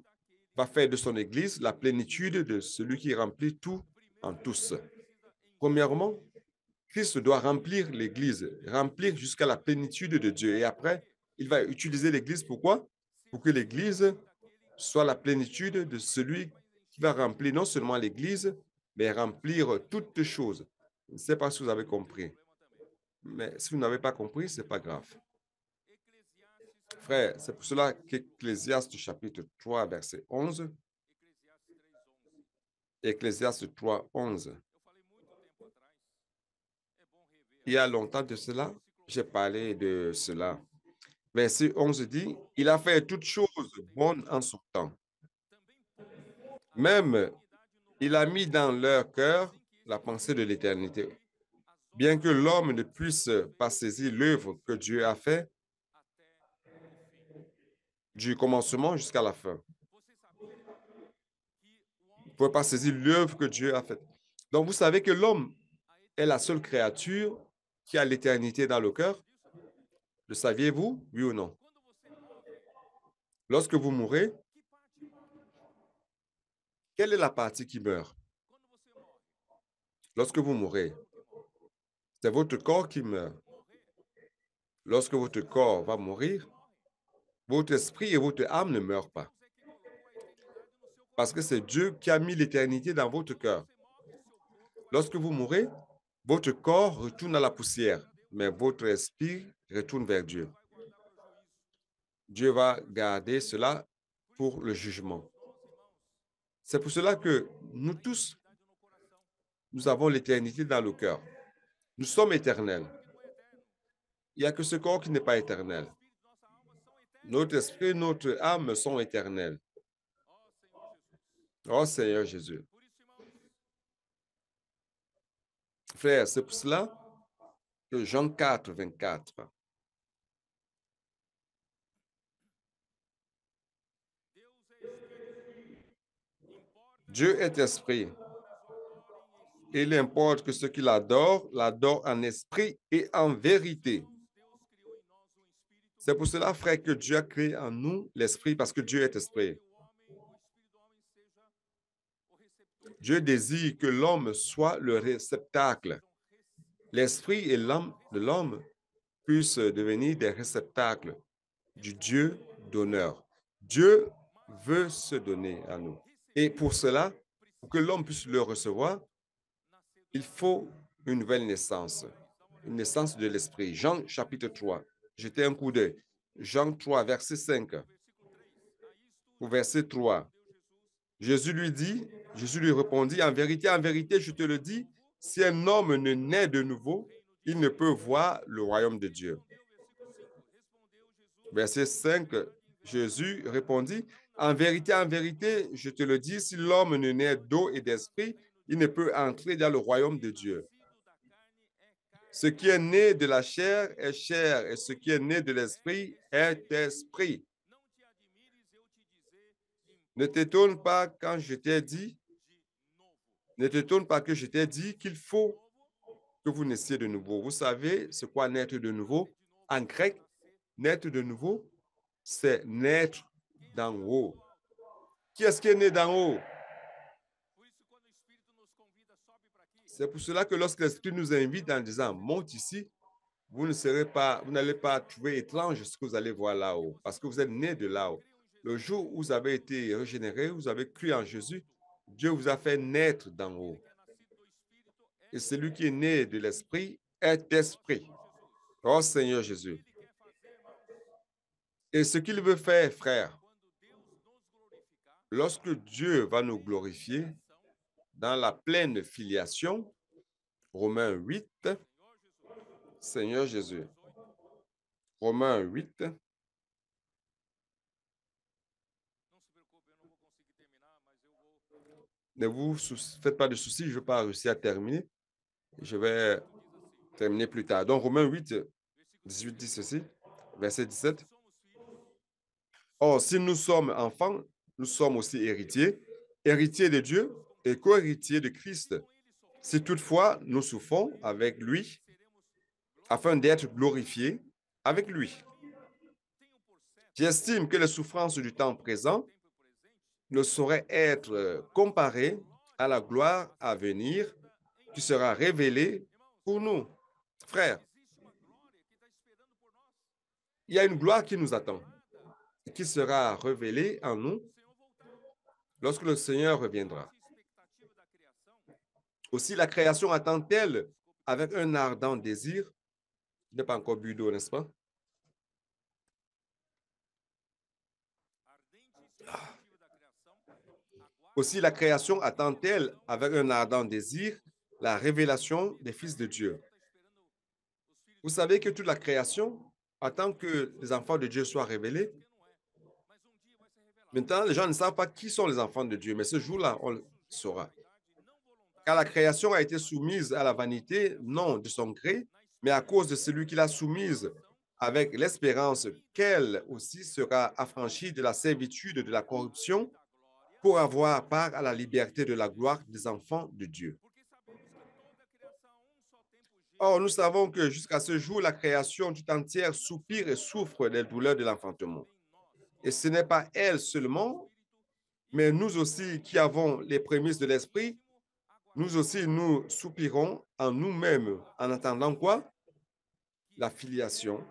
va faire de son Église la plénitude de celui qui remplit tout en tous. Premièrement, Christ doit remplir l'Église, remplir jusqu'à la plénitude de Dieu. Et après, il va utiliser l'Église. Pourquoi? Pour que l'Église soit la plénitude de celui qui va remplir non seulement l'Église, mais remplir toutes choses. Je ne sais pas si vous avez compris. Mais si vous n'avez pas compris, ce n'est pas grave. Frère, c'est pour cela qu'Ecclésiaste chapitre 3, verset 11, Ecclésiaste 3, 11. Il y a longtemps de cela, j'ai parlé de cela. Verset 11 dit, « Il a fait toutes choses bonnes en son temps. Même, il a mis dans leur cœur la pensée de l'éternité. Bien que l'homme ne puisse pas saisir l'œuvre que Dieu a faite du commencement jusqu'à la fin. Vous ne pouvez pas saisir l'œuvre que Dieu a faite. Donc, vous savez que l'homme est la seule créature qui a l'éternité dans le cœur. Le saviez-vous, oui ou non? Lorsque vous mourrez, quelle est la partie qui meurt? Lorsque vous mourrez, c'est votre corps qui meurt. Lorsque votre corps va mourir, votre esprit et votre âme ne meurent pas. Parce que c'est Dieu qui a mis l'éternité dans votre cœur. Lorsque vous mourrez, votre corps retourne à la poussière, mais votre esprit retourne vers Dieu. Dieu va garder cela pour le jugement. C'est pour cela que nous tous, nous avons l'éternité dans le cœur. Nous sommes éternels. Il n'y a que ce corps qui n'est pas éternel. Notre esprit, notre âme sont éternels. Oh Seigneur Jésus. Frère, c'est pour cela que Jean 4, 24. Dieu est esprit. Il importe que ceux qui l'adorent, l'adorent en esprit et en vérité. C'est pour cela, frère, que Dieu a créé en nous l'esprit, parce que Dieu est esprit. Dieu désire que l'homme soit le réceptacle. L'esprit et l'âme de l'homme puissent devenir des réceptacles du Dieu donneur. Dieu veut se donner à nous. Et pour cela, pour que l'homme puisse le recevoir, il faut une nouvelle naissance, une naissance de l'esprit. Jean chapitre 3, jetez un coup d'œil. Jean 3, verset 5 au verset 3. Jésus lui répondit, en vérité, je te le dis, si un homme ne naît de nouveau, il ne peut voir le royaume de Dieu. Verset 5, Jésus répondit, en vérité, je te le dis, si l'homme ne naît d'eau et d'esprit, il ne peut entrer dans le royaume de Dieu. Ce qui est né de la chair est chair, et ce qui est né de l'esprit est esprit. Ne t'étonne pas quand je t'ai dit, ne t'étonne pas que je t'ai dit qu'il faut que vous naissiez de nouveau. Vous savez c'est quoi naître de nouveau? En grec, naître de nouveau, c'est naître d'en haut. Qui est-ce qui est né d'en haut? C'est pour cela que lorsque l'Esprit nous invite en disant « monte ici », vous n'allez pas trouver étrange ce que vous allez voir là-haut, parce que vous êtes né de là-haut. Le jour où vous avez été régénéré, vous avez cru en Jésus, Dieu vous a fait naître d'en haut. Et celui qui est né de l'Esprit est esprit. Oh Seigneur Jésus. Et ce qu'il veut faire, frère, lorsque Dieu va nous glorifier dans la pleine filiation, Romains 8, Seigneur Jésus. Romains 8. Ne vous faites pas de soucis, je ne vais pas réussir à terminer. Je vais terminer plus tard. Donc, Romains 8, 18 dit ceci, verset 17. Or, si nous sommes enfants, nous sommes aussi héritiers, héritiers de Dieu et co-héritiers de Christ. Si toutefois nous souffrons avec lui, afin d'être glorifiés avec lui. J'estime que les souffrances du temps présent ne sauraient être comparées à la gloire à venir qui sera révélée pour nous. Frères, il y a une gloire qui nous attend, qui sera révélée en nous lorsque le Seigneur reviendra. Aussi, la création attend-elle avec un ardent désir? Je n'ai pas encore bu d'eau, n'est-ce pas? Aussi, la création attend-elle avec un ardent désir la révélation des fils de Dieu? Vous savez que toute la création attend que les enfants de Dieu soient révélés. Maintenant, les gens ne savent pas qui sont les enfants de Dieu, mais ce jour-là, on le saura. Car la création a été soumise à la vanité, non de son gré, mais à cause de celui qui l'a soumise, avec l'espérance qu'elle aussi sera affranchie de la servitude de la corruption pour avoir part à la liberté de la gloire des enfants de Dieu. Or, nous savons que jusqu'à ce jour, la création tout entière soupire et souffre des douleurs de l'enfantement. Et ce n'est pas elle seulement, mais nous aussi qui avons les prémices de l'esprit, nous aussi, nous soupirons en nous-mêmes en attendant quoi? La filiation,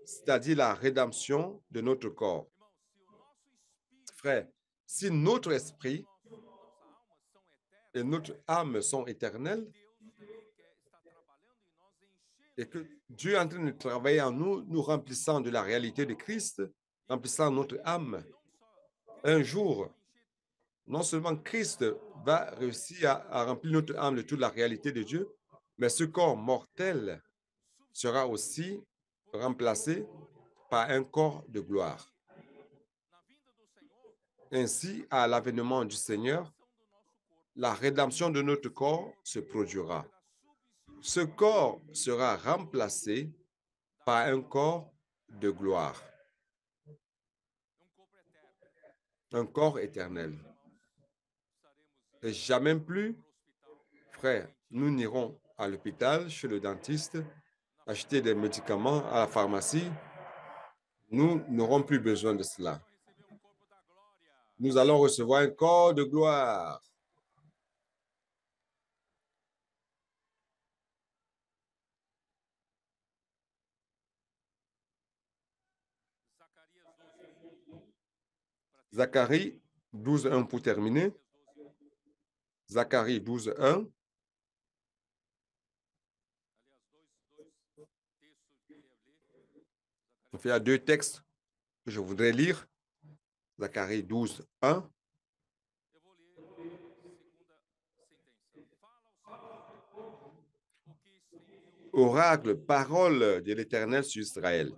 c'est-à-dire la rédemption de notre corps. Frère, si notre esprit et notre âme sont éternels et que Dieu est en train de travailler en nous, nous remplissant de la réalité de Christ, remplissant notre âme, un jour, non seulement Christ va réussir à remplir notre âme de toute la réalité de Dieu, mais ce corps mortel sera aussi remplacé par un corps de gloire. Ainsi, à l'avènement du Seigneur, la rédemption de notre corps se produira. Ce corps sera remplacé par un corps de gloire, un corps éternel. Et jamais plus, frère, nous n'irons à l'hôpital, chez le dentiste, acheter des médicaments à la pharmacie. Nous n'aurons plus besoin de cela. Nous allons recevoir un corps de gloire. Zacharie 12:1 pour terminer. Zacharie 12:1. Il y a deux textes que je voudrais lire. Zacharie 12:1. Oracle, parole de l'Éternel sur Israël.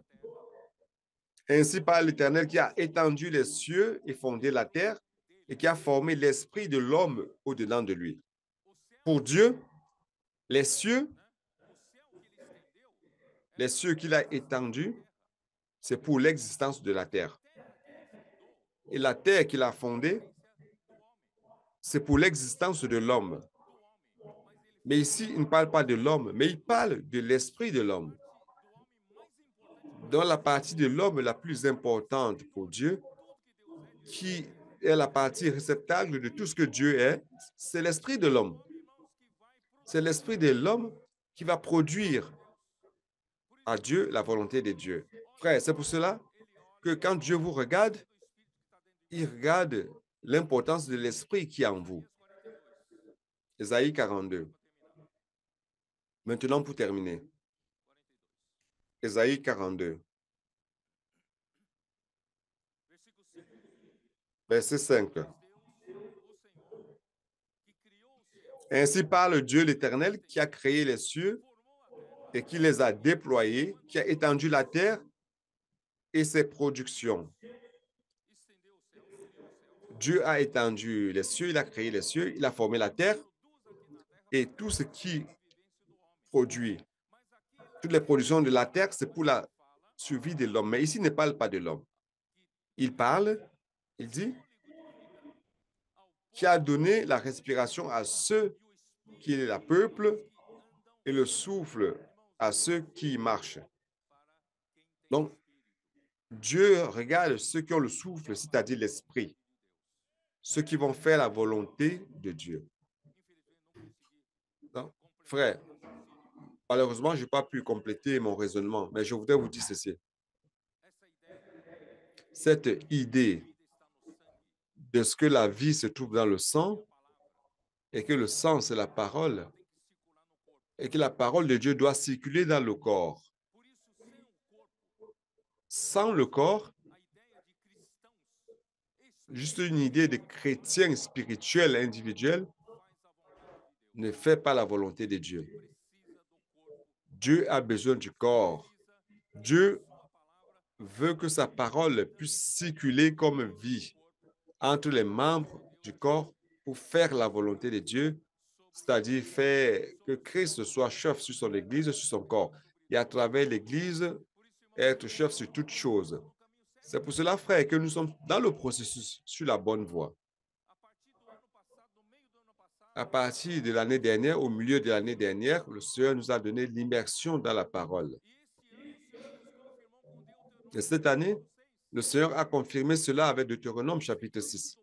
Ainsi parle l'Éternel qui a étendu les cieux et fondé la terre et qui a formé l'esprit de l'homme au-dedans de lui. Pour Dieu, les cieux qu'il a étendus, c'est pour l'existence de la terre. Et la terre qu'il a fondée, c'est pour l'existence de l'homme. Mais ici, il ne parle pas de l'homme, mais il parle de l'esprit de l'homme. Dans la partie de l'homme la plus importante pour Dieu, qui est la partie réceptacle de tout ce que Dieu est, c'est l'esprit de l'homme. C'est l'esprit de l'homme qui va produire à Dieu la volonté de Dieu. Frère, c'est pour cela que quand Dieu vous regarde, il regarde l'importance de l'esprit qui est en vous. Ésaïe 42. Maintenant, pour terminer. Ésaïe 42. Verset 5. Ainsi parle Dieu l'Éternel qui a créé les cieux et qui les a déployés, qui a étendu la terre et ses productions. Dieu a étendu les cieux, il a créé les cieux, il a formé la terre et tout ce qui produit. Toutes les productions de la terre, c'est pour la survie de l'homme. Mais ici, il ne parle pas de l'homme. Il parle, il dit, qui a donné la respiration à ceux qui est le peuple et le souffle à ceux qui marchent. Donc, Dieu regarde ceux qui ont le souffle, c'est-à-dire l'esprit, ceux qui vont faire la volonté de Dieu. Donc, frère, malheureusement, je n'ai pas pu compléter mon raisonnement, mais je voudrais vous dire ceci. Cette idée de ce que la vie se trouve dans le sang et que le sang, c'est la parole et que la parole de Dieu doit circuler dans le corps. Sans le corps, juste une idée de chrétien spirituel individuel ne fait pas la volonté de Dieu. Dieu a besoin du corps. Dieu veut que sa parole puisse circuler comme vie entre les membres du corps pour faire la volonté de Dieu, c'est-à-dire faire que Christ soit chef sur son Église, sur son corps, et à travers l'Église, être chef sur toutes choses. C'est pour cela, frère, que nous sommes dans le processus sur la bonne voie. À partir de l'année dernière, au milieu de l'année dernière, le Seigneur nous a donné l'immersion dans la parole. Et cette année, le Seigneur a confirmé cela avec Deutéronome chapitre 6.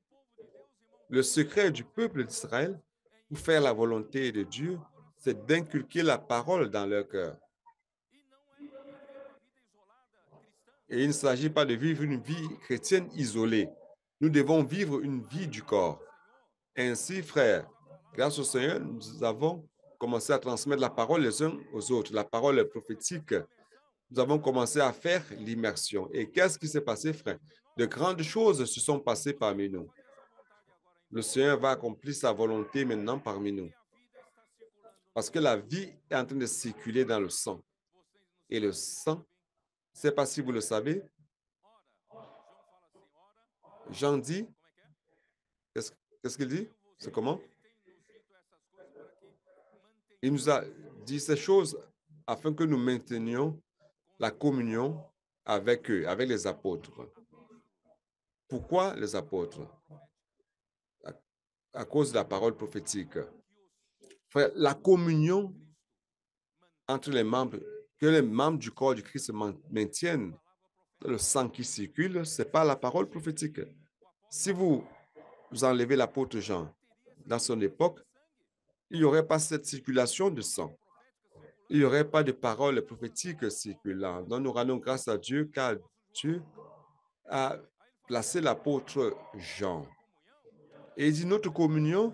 Le secret du peuple d'Israël pour faire la volonté de Dieu, c'est d'inculquer la parole dans leur cœur. Et il ne s'agit pas de vivre une vie chrétienne isolée. Nous devons vivre une vie du corps. Ainsi, frères, grâce au Seigneur, nous avons commencé à transmettre la parole les uns aux autres, la parole prophétique. Nous avons commencé à faire l'immersion. Et qu'est-ce qui s'est passé, frère? De grandes choses se sont passées parmi nous. Le Seigneur va accomplir sa volonté maintenant parmi nous. Parce que la vie est en train de circuler dans le sang. Et le sang, je ne sais pas si vous le savez, Jean dit, qu'est-ce qu'il dit? C'est comment? Il nous a dit ces choses afin que nous maintenions la communion avec eux, avec les apôtres. Pourquoi les apôtres? À cause de la parole prophétique. Frère, la communion entre les membres, que les membres du corps du Christ maintiennent le sang qui circule, ce n'est pas la parole prophétique. Si vous enlevez l'apôtre Jean dans son époque, il n'y aurait pas cette circulation de sang. Il n'y aurait pas de parole prophétique circulant. Donc nous rendons grâce à Dieu car Dieu a placé l'apôtre Jean. Et il dit notre communion,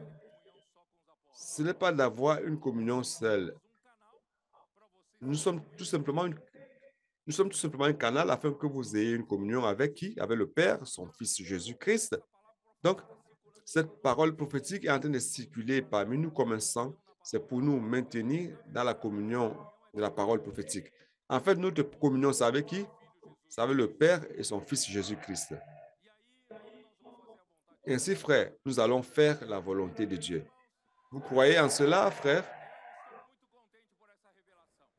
ce n'est pas d'avoir une communion seule. Nous sommes tout simplement un canal afin que vous ayez une communion avec qui? Avec le Père, son Fils Jésus-Christ. Donc, cette parole prophétique est en train de circuler parmi nous comme un sang. C'est pour nous maintenir dans la communion de la parole prophétique. En fait, notre communion, c'est avec qui? C'est avec le Père et son Fils Jésus-Christ. Ainsi, frère, nous allons faire la volonté de Dieu. Vous croyez en cela, frère?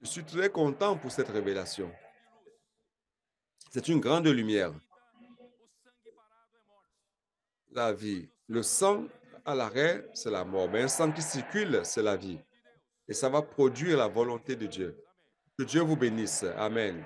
Je suis très content pour cette révélation. C'est une grande lumière. La vie. Le sang à l'arrêt, c'est la mort. Mais un sang qui circule, c'est la vie. Et ça va produire la volonté de Dieu. Que Dieu vous bénisse. Amen.